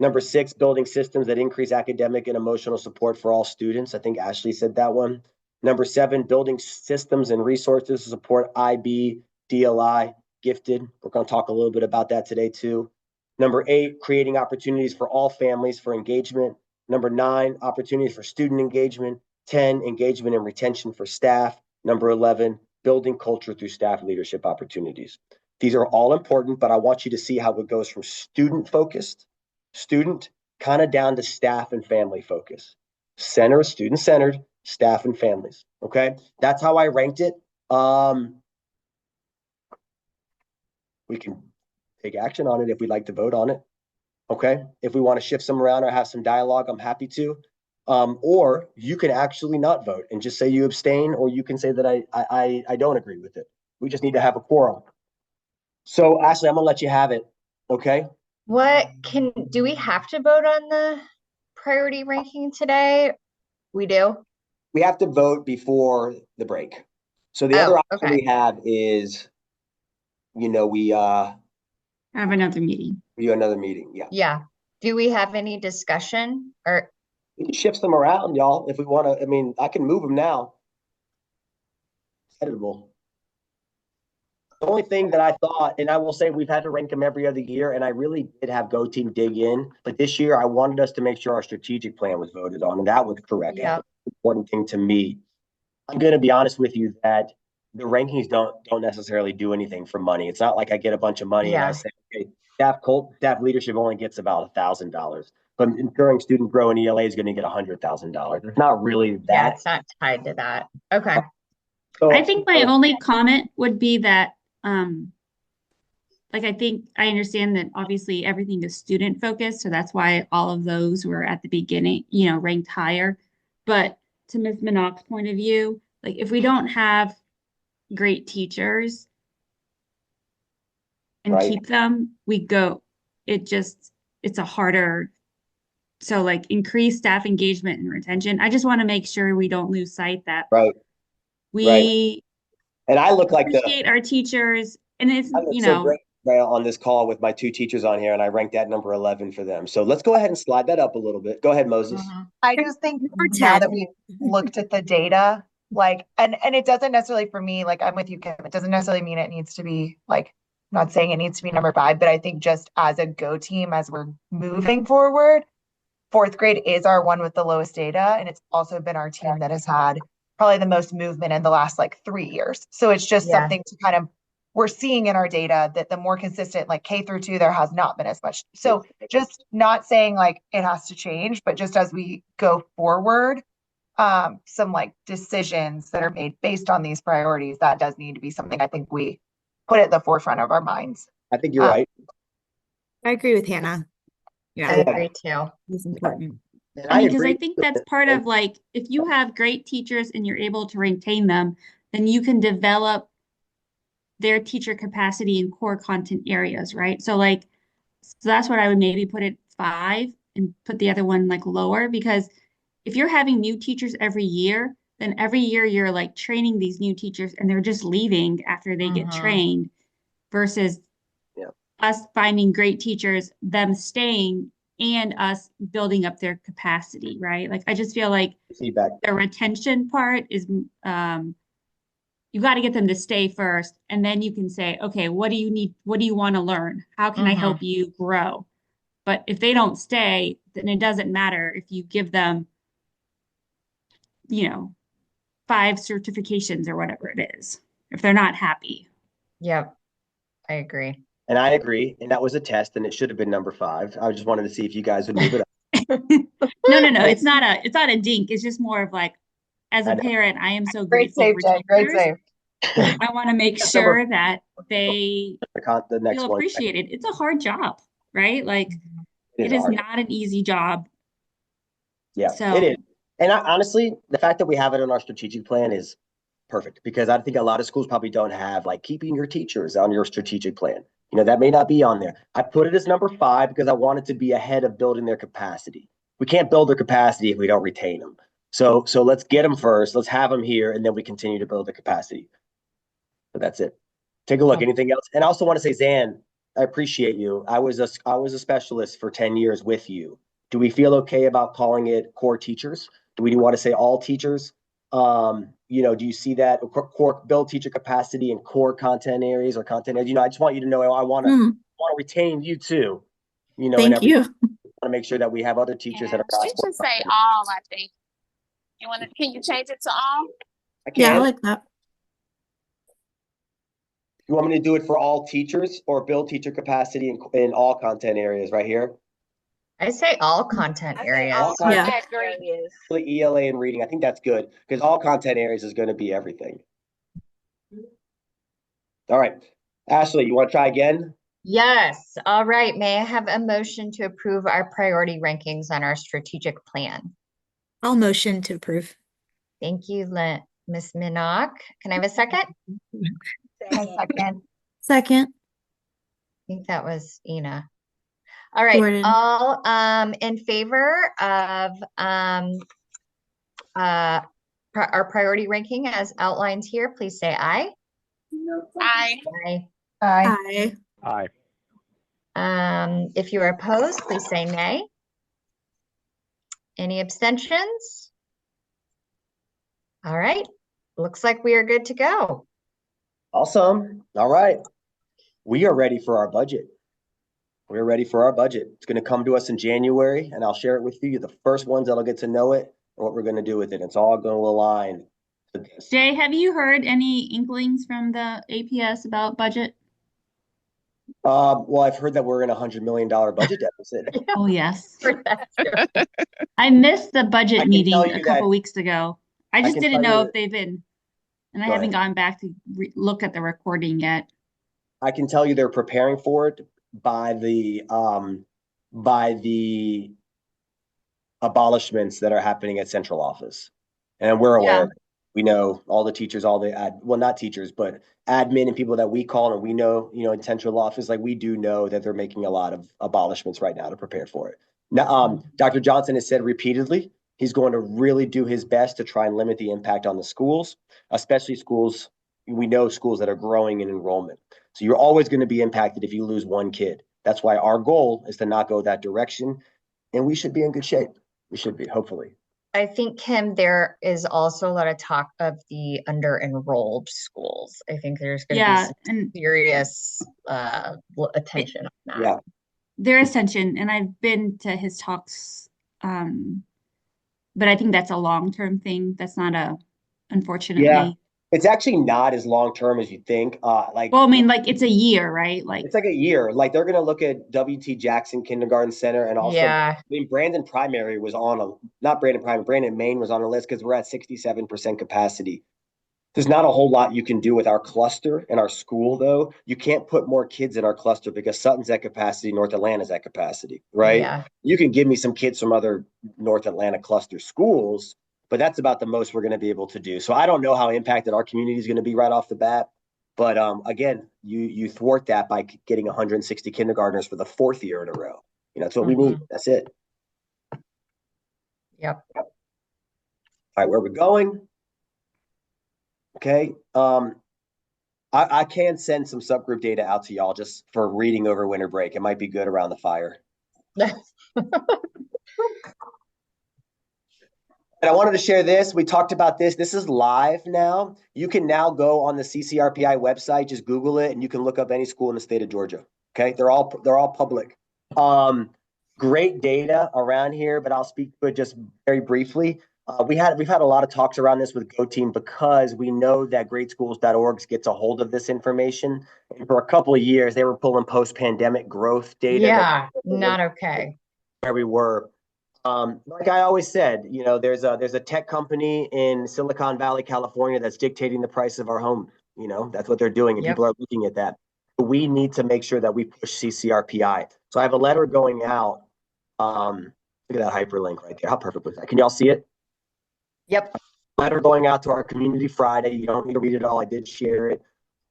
Number 6, building systems that increase academic and emotional support for all students. I think Ashley said that one. Number 7, building systems and resources to support IB, DLI, gifted. We're going to talk a little bit about that today too. Number 8, creating opportunities for all families for engagement. Number 9, opportunities for student engagement. 10, engagement and retention for staff. Number 11, building culture through staff leadership opportunities. These are all important, but I want you to see how it goes from student focused, student kind of down to staff and family focus. Center, student centered, staff and families. Okay, that's how I ranked it. We can take action on it if we'd like to vote on it. Okay, if we want to shift some around or have some dialogue, I'm happy to. Or you can actually not vote and just say you abstain, or you can say that I don't agree with it. We just need to have a quorum. So Ashley, I'm gonna let you have it. Okay. Do we have to vote on the priority ranking today? We do? We have to vote before the break. So the other option okay. we have is, we Have another meeting. do another meeting. Yeah. Yeah. Do we have any discussion or? We can shift them around, y'all, if we want to. I mean, I can move them now. Editable. The only thing that I thought, and I will say we've had to rank them every other year, and I really did have GOTeam dig in, but this year I wanted us to make sure our strategic plan was voted on, and that was correct. Yeah. That's the important thing to me. I'm going to be honest with you that the rankings don't necessarily do anything for money. It's not like I get a bunch of money and I say, okay, staff leadership only gets about $1,000, but ensuring student grow in ELA is going to get $100,000. It's not really that. Yeah, it's not tied to that. Okay. So, I think my only comment would be that, I think I understand that obviously everything is student focused, so that's why all of those were at the beginning, ranked higher. But to Ms. Minock's point of view, like if we don't have great teachers and Right. keep them, it's a harder, so like increase staff engagement and retention. I just want to make sure we don't lose sight that right. we And I look like appreciate our teachers, and it's, I look so great on this call with my 2 teachers on here, and I ranked that number 11 for them. So let's go ahead and slide that up a little bit. Go ahead, Moses. I just think Number now 10. that we've looked at the data, and it doesn't necessarily, for me, I'm with you, Kim, it doesn't necessarily mean it needs to be I'm not saying it needs to be number 5, but I think just as a GOTeam, as we're moving forward, 4th grade is our one with the lowest data, and it's also been our team that has had probably the most movement in the last 3 years. So it's just something to kind of, we're seeing in our data that the more consistent, K through 2, there has not been as much. So just not saying it has to change, but just as we go forward, some decisions that are made based on these priorities, that does need to be something I think we put at the forefront of our minds. I think you're right. I agree with Hannah. I Yeah, agree too. it's important. And I mean, because agree. I think that's part of if you have great teachers and you're able to retain them, then you can develop their teacher capacity in core content areas, right? So that's what I would maybe put at 5 and put the other one lower, because if you're having new teachers every year, then every year you're training these new teachers and they're just leaving after they get trained, versus us finding great teachers, them staying, and us building up their capacity, right? I just feel like Feedback. the retention part is you got to get them to stay first, and then you can say, okay, what do you need? What do you want to learn? How can I help you grow? But if they don't stay, then it doesn't matter if you give them, 5 certifications or whatever it is, if they're not happy. Yep. I agree. And I agree. And that was a test, and it should have been number 5. I just wanted to see if you guys would move it up. No. It's not a dink. It's just more of as a parent, I am so Great grateful save, for Jay. Great teachers. save. I want to make That's sure that they The next feel one. appreciated. It's a hard job, right? It is hard. not an easy job. Yeah, So it is. And honestly, the fact that we have it on our strategic plan is perfect, because I think a lot of schools probably don't have keeping your teachers on your strategic plan. That may not be on there. I put it as number 5 because I want it to be ahead of building their capacity. We can't build their capacity if we don't retain them. So let's get them first. Let's have them here, and then we continue to build the capacity. So that's it. Take a look. Anything else? And I also want to say, Zan, I appreciate you. I was a specialist for 10 years with you. Do we feel okay about calling it core teachers? Do we want to say all teachers? Do you see that core build teacher capacity in core content areas or content areas? I just want you to know I want to retain you too. And Thank you. want to make sure that we have other teachers that Yeah, are we should say all, I think. Can you change it to all? I Yeah, I can. like that. You want me to do it for all teachers or build teacher capacity in all content areas right here? I say all content areas. All content Yeah. areas. ELA and reading. I think that's good because all content areas is going to be everything. All right. Ashley, you want to try again? Yes. All right. May I have a motion to approve our priority rankings on our strategic plan? I'll motion to approve. Thank you, Ms. Minnock. Can I have a second? Second. Second. I think that was Ina. All right. Gordon. All in favor of our priority ranking as outlined here, please say aye. Aye. Aye. Aye. Aye. If you are opposed, please say nay. Any abstentions? All right. Looks like we are good to go. Awesome. All right. We are ready for our budget. We're ready for our budget. It's going to come to us in January, and I'll share it with you. You're the first ones that'll get to know it and what we're going to do with it. It's all going to align to this. Jay, have you heard any inklings from the APS about budget? Well, I've heard that we're in $100 million budget deficit. Oh, yes. That's good. I missed the budget I can meeting tell a you couple that- weeks ago. I just can didn't tell know you if they've been, and I Go haven't ahead. gone back to look at the recording yet. I can tell you they're preparing for it by the abolishments that are happening at central office. And we're aware. Yeah. of it. We know all the teachers, all the not teachers, but admin and people that we call, and we know, in central office, like we do know that they're making a lot of abolishments right now to prepare for it. Now, Dr. Johnson has said repeatedly, he's going to really do his best to try and limit the impact on the schools, especially schools. We know schools that are growing in enrollment. So you're always going to be impacted if you lose one kid. That's why our goal is to not go that direction. And we should be in good shape. We should be, hopefully. I think, Kim, there is also a lot of talk of the under-enrolled schools. I think there's going to be some and serious attention on that. Yeah. there is tension, and I've been to his talks, but I think that's a long-term thing. That's not unfortunately. Yeah. It's actually not as long-term as you think. Well, I mean, like it's a year, right? Like it's like a year. Like they're going to look at W.T. Jackson Kindergarten Center and also, Yeah. I mean, Brandon Primary was not Brandon Primary, Brandon Main was on the list because we're at 67% capacity. There's not a whole lot you can do with our cluster and our school, though. You can't put more kids in our cluster because Sutton's at capacity, North Atlanta's at capacity, right? Yeah. You can give me some kids from other North Atlanta cluster schools, but that's about the most we're going to be able to do. So I don't know how impacted our community is going to be right off the bat. But again, you thwart that by getting 160 kindergartners for the fourth year in a row. That's what we need. That's it. Yep. All right, where we're going. Okay. I can send some subgroup data out to y'all just for reading over winter break. It might be good around the fire. And I wanted to share this. We talked about this. This is live now. You can now go on the CCRPI website, just Google it, and you can look up any school in the state of Georgia. Okay, they're all public. Great data around here, but I'll speak to it just very briefly. We've had a lot of talks around this with GOTeam because we know that greatschools.org gets a hold of this information. And for a couple of years, they were pulling post-pandemic growth data. Yeah, not okay. Where we were. Like I always said, there's a tech company in Silicon Valley, California that's dictating the price of our home. That's what they're doing, and Yep. people are looking at that. We need to make sure that we push CCRPI. So I have a letter going out. Look at that hyperlink right there. How perfect was that? Can y'all see it? Yep. Letter going out to our community Friday. You don't need to read it all. I did share it.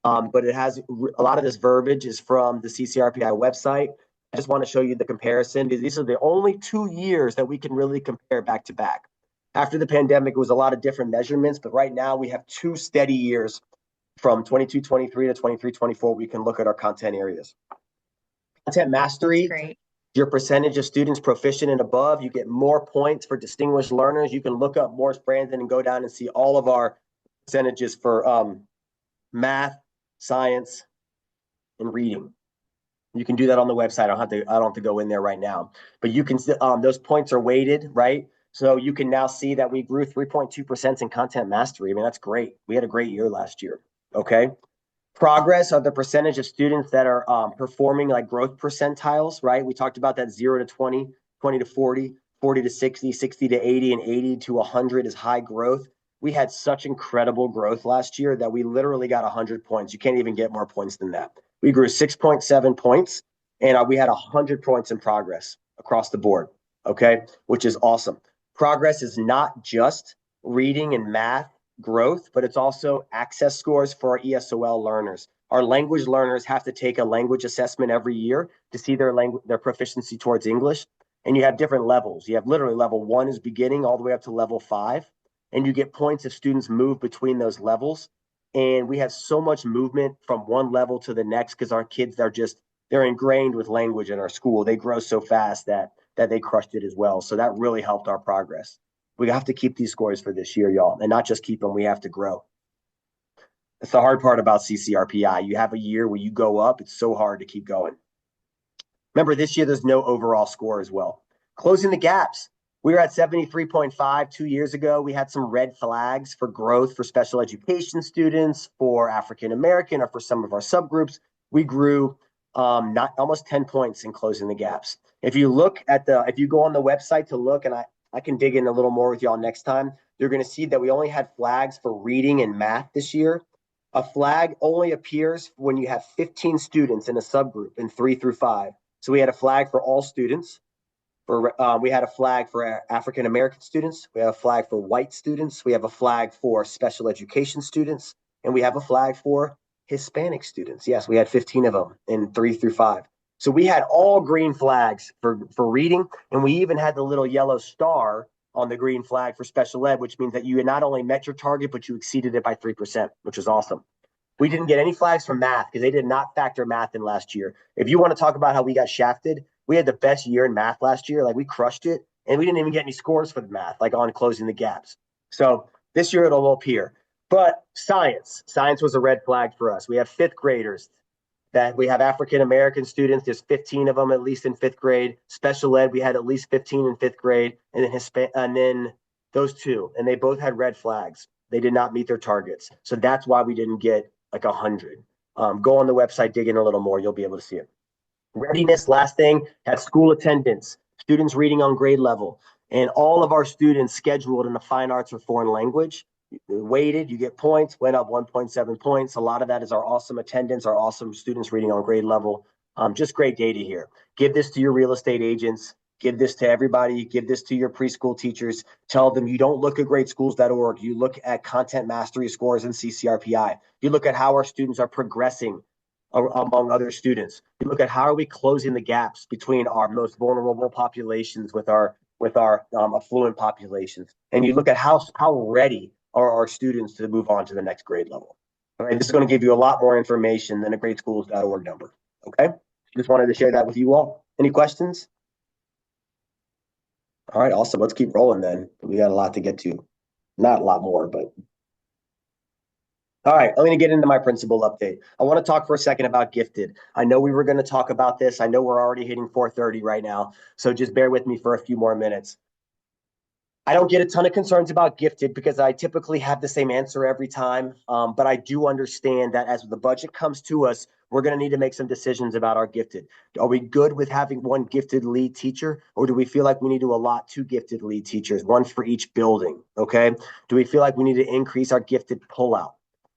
But it has a lot of this verbiage is from the CCRPI website. I just want to show you the comparison. These are the only 2 years that we can really compare back to back. After the pandemic, it was a lot of different measurements, but right now we have 2 steady years from 22-23 to 23-24. We can look at our content areas. Content mastery, Great. your percentage of students proficient and above, you get more points for distinguished learners. You can look up Morris Brandon and go down and see all of our percentages for math, science, and reading. You can do that on the website. I don't have to go in there right now, but you can, those points are weighted, right? So you can now see that we grew 3.2% in content mastery. I mean, that's great. We had a great year last year. Okay. Progress are the percentage of students that are performing like growth percentiles, right? We talked about that 0 to 20, 20 to 40, 40 to 60, 60 to 80, and 80 to 100 is high growth. We had such incredible growth last year that we literally got 100 points. You can't even get more points than that. We grew 6.7 points, and we had 100 points in progress across the board, okay? Which is awesome. Progress is not just reading and math growth, but it's also access scores for our ESOL learners. Our language learners have to take a language assessment every year to see their proficiency towards English. And you have different levels. You have literally level 1 is beginning all the way up to level 5. And you get points if students move between those levels. And we have so much movement from one level to the next because our kids are they're ingrained with language in our school. They grow so fast that they crushed it as well. So that really helped our progress. We have to keep these scores for this year, y'all, and not just keep them. We have to grow. That's the hard part about CCRPI. You have a year where you go up. It's so hard to keep going. Remember, this year, there's no overall score as well. Closing the gaps. We were at 73.5 2 years ago. We had some red flags for growth for special education students, for African-American, or for some of our subgroups. We grew not almost 10 points in closing the gaps. If you look at if you go on the website to look, and I can dig in a little more with y'all next time, you're going to see that we only had flags for reading and math this year. A flag only appears when you have 15 students in a subgroup in 3 through 5. So we had a flag for all students. We had a flag for African American students. We have a flag for white students. We have a flag for special education students, and we have a flag for Hispanic students. Yes, we had 15 of them in 3 through 5. So we had all green flags for reading, and we even had the little yellow star on the green flag for special ed, which means that you had not only met your target, but you exceeded it by 3%, which is awesome. We didn't get any flags for math because they did not factor math in last year. If you want to talk about how we got shafted, we had the best year in math last year. Like, we crushed it, and we didn't even get any scores for the math, like on closing the gaps. So this year it'll appear. But science was a red flag for us. We have fifth graders that we have African American students. There's 15 of them at least in fifth grade. Special ed, we had at least 15 in fifth grade, and then those two, and they both had red flags. They did not meet their targets. So that's why we didn't get like 100. Go on the website, dig in a little more. You'll be able to see it. Readiness, last thing, had school attendance, students reading on grade level, and all of our students scheduled in the fine arts or foreign language. Weighted, you get points, went up 1.7 points. A lot of that is our awesome attendance, our awesome students reading on grade level. Just great data here. Give this to your real estate agents. Give this to everybody. Give this to your preschool teachers. Tell them you don't look at greatschools.org. You look at content mastery scores and CCRPI. You look at how our students are progressing among other students. You look at how are we closing the gaps between our most vulnerable populations with our affluent populations, and you look at how ready are our students to move on to the next grade level. All right, this is going to give you a lot more information than a greatschools.org number. Okay, just wanted to share that with you all. Any questions? All right, awesome. Let's keep rolling then. We got a lot to get to. Not a lot more, but all right, I'm going to get into my principal update. I want to talk for a second about gifted. I know we were going to talk about this. I know we're already hitting 4:30 right now, so just bear with me for a few more minutes. I don't get a ton of concerns about gifted because I typically have the same answer every time, but I do understand that as the budget comes to us, we're going to need to make some decisions about our gifted. Are we good with having one gifted lead teacher, or do we feel like we need to allot 2 gifted lead teachers, one for each building? Okay. Do we feel like we need to increase our gifted pullout?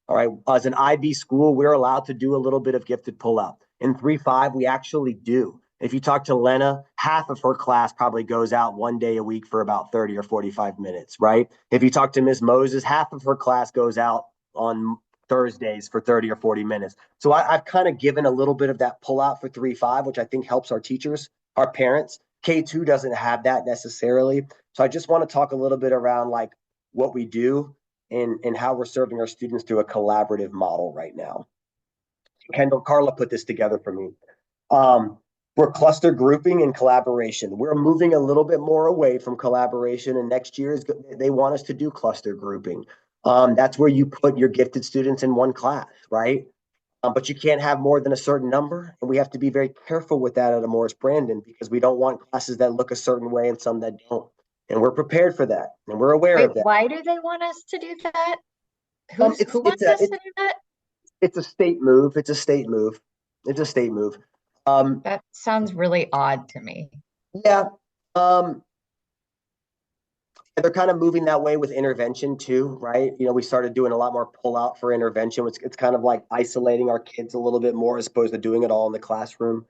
All right. As an IB school, we're allowed to do a little bit of gifted pullout. In 3-5, we actually do. If you talk to Lena, half of her class probably goes out one day a week for about 30 or 45 minutes, right? If you talk to Ms. Moses, half of her class goes out on Thursdays for 30 or 40 minutes. So I've kind of given a little bit of that pullout for 3-5, which I think helps our teachers, our parents. K2 doesn't have that necessarily. So I just want to talk a little bit around like what we do and how we're serving our students through a collaborative model right now. Carla put this together for me. We're cluster grouping and collaboration. We're moving a little bit more away from collaboration, and next year they want us to do cluster grouping. That's where you put your gifted students in one class, right? But you can't have more than a certain number, and we have to be very careful with that at Morris Brandon because we don't want classes that look a certain way and some that don't. And we're prepared for that, and we're aware Wait, of that. why do they want us to do that? It's Who wants us to do that? it's a state move. It's a state move. It's a state move. That sounds really odd to me. Yeah. They're kind of moving that way with intervention too, right? You know, we started doing a lot more pull out for intervention. It's kind of like isolating our kids a little bit more as opposed to doing it all in the classroom.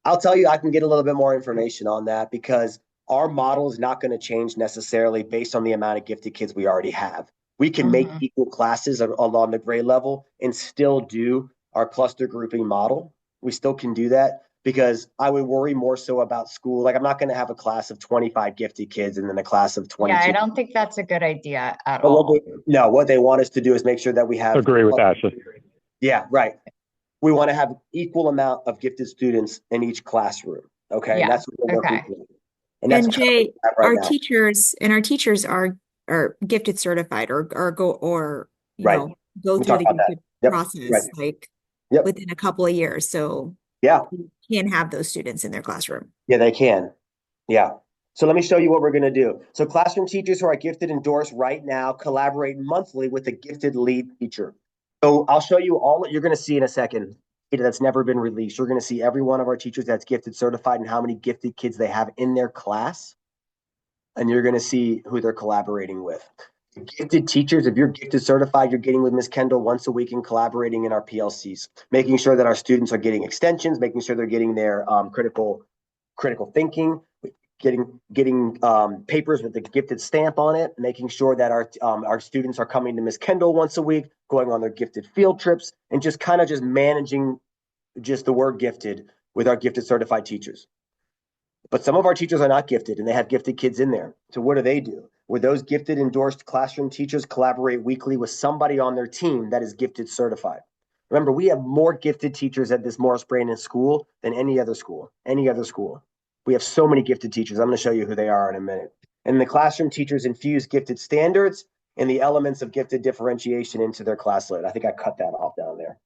I'll tell you, I can get a little bit more information on that because our model is not going to change necessarily based on the amount of gifted kids we already have. We can make equal classes along the grade level and still do our cluster grouping model. We still can do that because I would worry more so about school. Like I'm not going to have a class of 25 gifted kids and then a class of 22. Yeah, I don't think that's a good idea at But all. what they want us to do is make sure that we have. Agree with Ashley. Yeah, right. We want to have equal amount of gifted students in each classroom. Okay, Yeah, that's what we're working okay. for. And that's And kind of Jay, what we have right our teachers are gifted certified or Right. go We through talked the about that. gifted Yep, process right. like Yep. within a couple of years. So Yeah, you can have those students in their classroom. yeah, they can. Yeah. So let me show you what we're going to do. So classroom teachers who are gifted endorsed right now collaborate monthly with a gifted lead teacher. So I'll show you all that you're going to see in a second data that's never been released. You're going to see every one of our teachers that's gifted certified and how many gifted kids they have in their class. And you're going to see who they're collaborating with. Gifted teachers, if you're gifted certified, you're getting with Ms. Kendall once a week and collaborating in our PLCs, making sure that our students are getting extensions, making sure they're getting their critical thinking, getting papers with the gifted stamp on it, making sure that our students are coming to Ms. Kendall once a week, going on their gifted field trips, and just kind of just managing just the word gifted with our gifted certified teachers. But some of our teachers are not gifted and they have gifted kids in there. So what do? Where those gifted endorsed classroom teachers collaborate weekly with somebody on their team that is gifted certified. Remember, we have more gifted teachers at this Morris Brandon school than any other school. We have so many gifted teachers. I'm going to show you who they are in a minute. And the classroom teachers infuse gifted standards and the elements of gifted differentiation into their class load. I think I cut that off down there.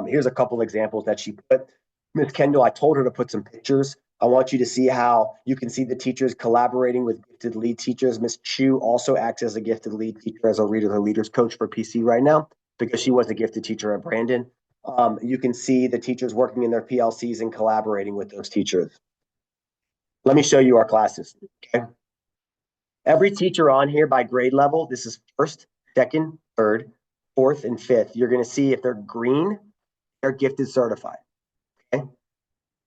Here's a couple examples that she put. Ms. Kendall, I told her to put some pictures. I want you to see how you can see the teachers collaborating with gifted lead teachers. Ms. Chu also acts as a gifted lead teacher as a leaders coach for PC right now because she was a gifted teacher at Brandon. You can see the teachers working in their PLCs and collaborating with those teachers. Let me show you our classes. Okay. Every teacher on here by grade level, this is first, second, third, fourth, and fifth. You're going to see if they're green, they're gifted certified. Okay.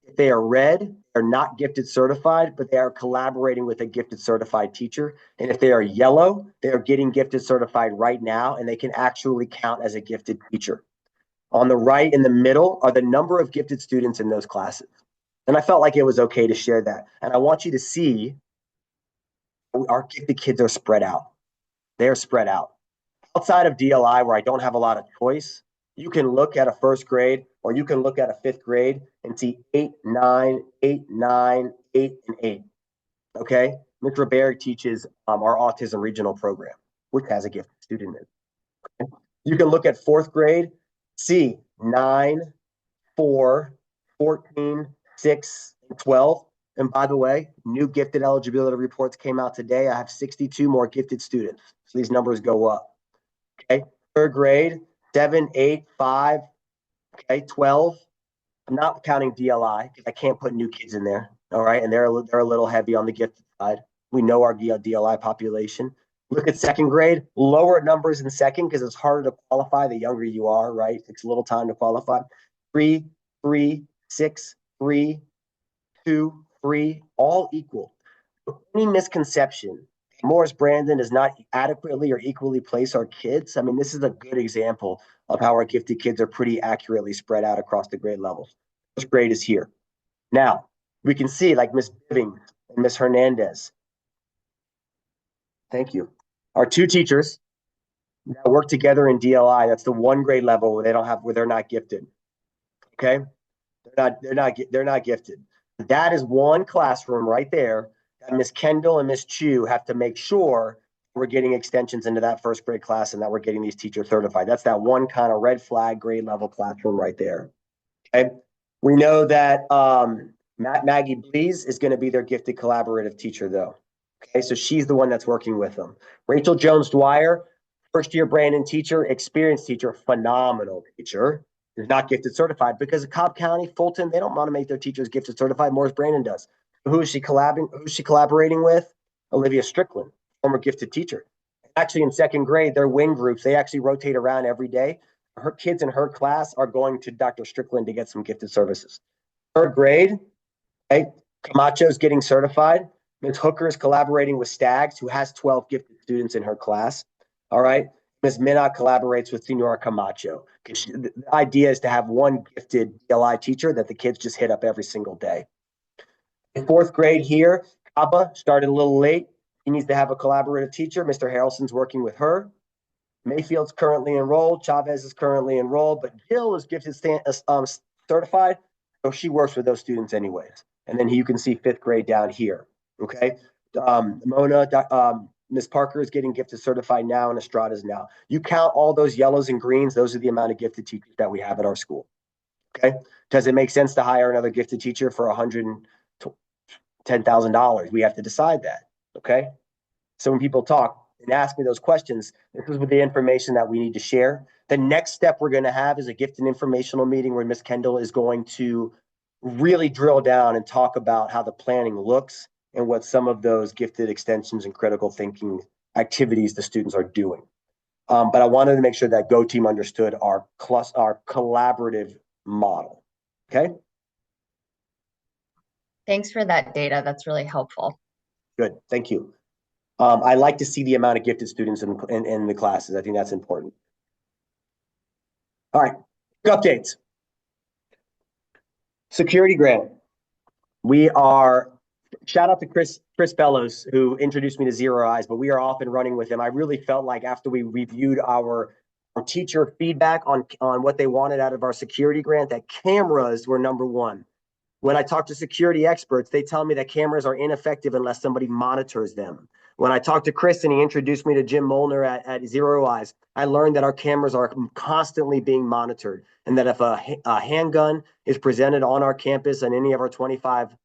If they are red, they're not gifted certified, but they are collaborating with a gifted certified teacher. And if they are yellow, they are getting gifted certified right now, and they can actually count as a gifted teacher. On the right in the middle are the number of gifted students in those classes. And I felt like it was okay to share that. And I want you to see our gifted kids are spread out. They are spread out. Outside of DLI, where I don't have a lot of choice, you can look at a first grade or you can look at a fifth grade and see 8, 9, 8, 9, 8, and 8. Okay? Mr. Barry teaches our autism regional program, which has a gifted student in it. You can look at fourth grade, see 9, 4, 14, 6, and 12. And by the way, new gifted eligibility reports came out today. I have 62 more gifted students. So these numbers go up. Okay. Third grade, 7, 8, 5, okay, 12. I'm not counting DLI because I can't put new kids in there. All right. And they're a little heavy on the gifted side. We know our DLI population. Look at second grade, lower numbers in second because it's harder to qualify the younger you are, right? It takes a little time to qualify. 3, 3, 6, 3, 2, 3, all equal. Any misconception Morris Brandon does not adequately or equally place our kids. I mean, this is a good example of how our gifted kids are pretty accurately spread out across the grade levels. First grade is here. Now, we can see like Miss Biving and Miss Hernandez. Thank you. Our two teachers that work together in DLI. That's the one grade level where they're not gifted. Okay. They're not gifted. That is one classroom right there that Miss Kendall and Miss Chu have to make sure we're getting extensions into that first grade class and that we're getting these teachers certified. That's that one kind of red flag grade level classroom right there. Okay. We know that Maggie Blees is going to be their gifted collaborative teacher though. Okay, so she's the one that's working with them. Rachel Jones Dwyer, first year Brandon teacher, experienced teacher, phenomenal teacher, is not gifted certified because of Cobb County, Fulton, they don't want to make their teachers gifted certified more as Brandon does. Who is she collaborating with? Olivia Strickland, former gifted teacher. Actually, in second grade, their wing groups, they actually rotate around every day. Her kids in her class are going to Dr. Strickland to get some gifted services. Third grade, okay, Camacho's getting certified. Ms. Hooker is collaborating with Staggs, who has 12 gifted students in her class. All right. Ms. Minnock collaborates with Senora Camacho. The idea is to have one gifted DLI teacher that the kids just hit up every single day. In fourth grade here, Abba started a little late. He needs to have a collaborative teacher. Mr. Harrelson's working with her. Mayfield's currently enrolled. Chavez is currently enrolled, but Jill is gifted certified, so she works with those students anyways. And then you can see fifth grade down here. Okay, Miss Parker is getting gifted certified now, and Estrada's now. You count all those yellows and greens; those are the amount of gifted teachers that we have at our school. Okay, does it make sense to hire another gifted teacher for $110,000? We have to decide that. Okay, so when people talk and ask me those questions, this is the information that we need to share. The next step we're going to have is a gifted informational meeting where Miss Kendall is going to really drill down and talk about how the planning looks and what some of those gifted extensions and critical thinking activities the students are doing. But I wanted to make sure that GOTeam understood our collaborative model. Okay. Thanks for that data. That's really helpful. Good. Thank you. I like to see the amount of gifted students in the classes. I think that's important. All right, updates. Security grant. Shout out to Chris Bellows, who introduced me to Zero Eyes, but we are off and running with him. I really felt like after we reviewed our teacher feedback on what they wanted out of our security grant, that cameras were number one. When I talk to security experts, they tell me that cameras are ineffective unless somebody monitors them. When I talked to Chris and he introduced me to Jim Molnar at Zero Eyes, I learned that our cameras are constantly being monitored and that if a handgun is presented on our campus and any of our 25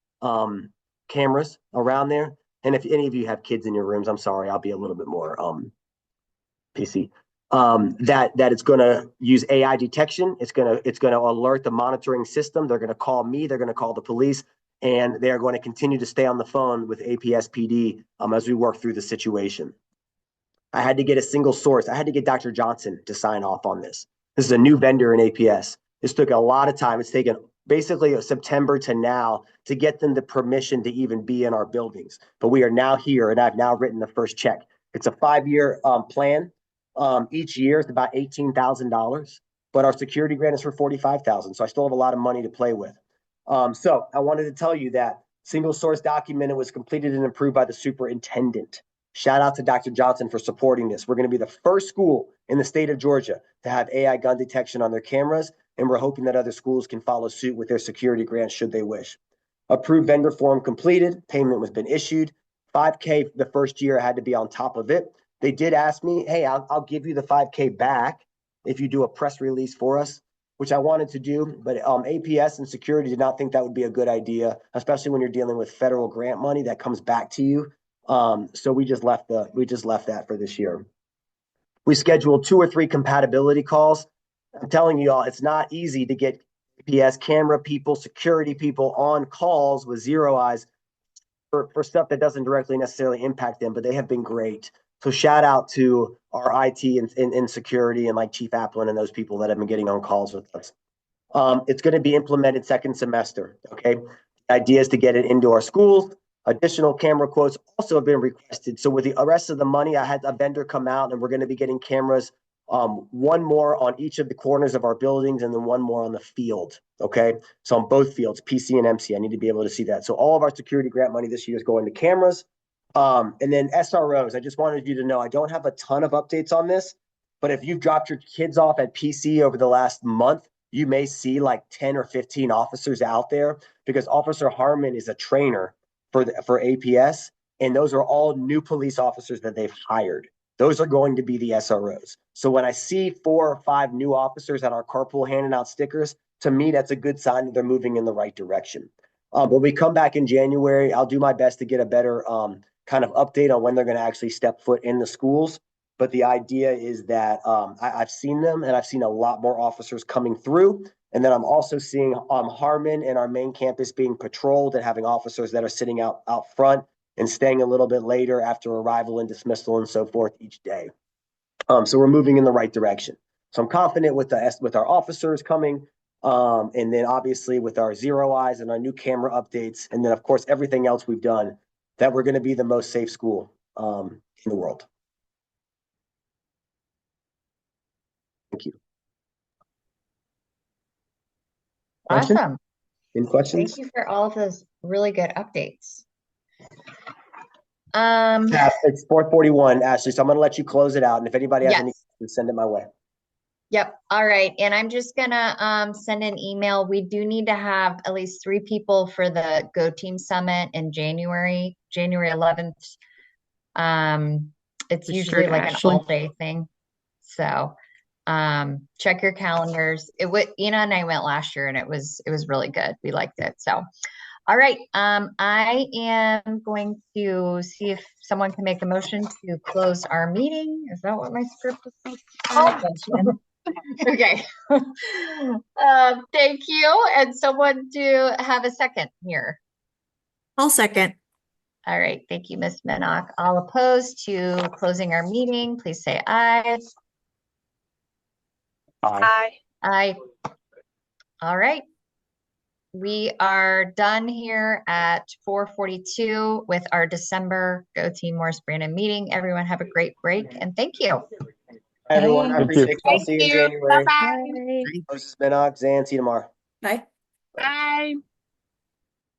cameras around there, and if any of you have kids in your rooms, I'm sorry, I'll be a little bit more PC. That it's going to use AI detection. It's going to alert the monitoring system. They're going to call me. They're going to call the police, and they are going to continue to stay on the phone with APSPD as we work through the situation. I had to get a single source. I had to get Dr. Johnson to sign off on this. This is a new vendor in APS. This took a lot of time. It's taken basically September to now to get them the permission to even be in our buildings. But we are now here, and I've now written the first check. It's a 5-year plan. Each year is about $18,000, but our security grant is for $45,000. So I still have a lot of money to play with. So I wanted to tell you that single source document was completed and approved by the superintendent. Shout out to Dr. Johnson for supporting this. We're going to be the first school in the state of Georgia to have AI gun detection on their cameras, and we're hoping that other schools can follow suit with their security grants should they wish. Approved vendor form completed. Payment was been issued. $5K the first year had to be on top of it. They did ask me, hey, I'll give you the $5K back if you do a press release for us, which I wanted to do, but APS and security did not think that would be a good idea, especially when you're dealing with federal grant money that comes back to you. So we just left that for this year. We scheduled 2 or 3 compatibility calls. I'm telling you all, it's not easy to get APS camera people, security people on calls with Zero Eyes for stuff that doesn't directly necessarily impact them, but they have been great. So shout out to our IT and security and like Chief Applin and those people that have been getting on calls with us. It's going to be implemented second semester. Okay. The idea is to get it into our schools. Additional camera quotes also have been requested. So with the rest of the money, I had a vendor come out and we're going to be getting cameras, one more on each of the corners of our buildings and then one more on the field. Okay. So on both fields, PC and MC, I need to be able to see that. So all of our security grant money this year is going to cameras. And then SROs, I just wanted you to know, I don't have a ton of updates on this, but if you've dropped your kids off at PC over the last month, you may see like 10 or 15 officers out there because Officer Harmon is a trainer for APS. And those are all new police officers that they've hired. Those are going to be the SROs. So when I see 4 or 5 new officers at our carpool handing out stickers, to me, that's a good sign that they're moving in the right direction. When we come back in January, I'll do my best to get a better kind of update on when they're going to actually step foot in the schools. But the idea is that I've seen them, and I've seen a lot more officers coming through. And then I'm also seeing Harmon and our main campus being patrolled and having officers that are sitting out front and staying a little bit later after arrival and dismissal and so forth each day. So we're moving in the right direction. So I'm confident with our officers coming, and then obviously with our zero eyes and our new camera updates, and then of course everything else we've done, that we're going to be the most safe school in the world. Thank you. Questions? Awesome. Any questions? Thank you for all of those really good updates. Yeah, it's 4:41, Ashley. So I'm going to let you close it out. And if anybody has Yes. any questions, send it my way. Yep. All right. And I'm just gonna send an email. We do need to have at least 3 people for the GOTeam Summit in January 11th. It's For usually sure, like Ashley. an all-day thing. So check your calendars. Ina and I went last year and it was really good. We liked it. So all right. I am going to see if someone can make a motion to close our meeting. Is that what my script is supposed to say? Okay. Thank you. And someone to have a second here. I'll second. All right. Thank you, Ms. Minnock. All opposed to closing our meeting, please say aye. Aye. Aye. All right. We are done here at 4:42 with our December GOTeam Morris Brandon meeting. Everyone have a great break and thank you. Hi, everyone. I Thank appreciate you. I'll Thank see you in you. January. Bye-bye. Bye. This is Minnock, Zan. See you tomorrow. Bye. Bye.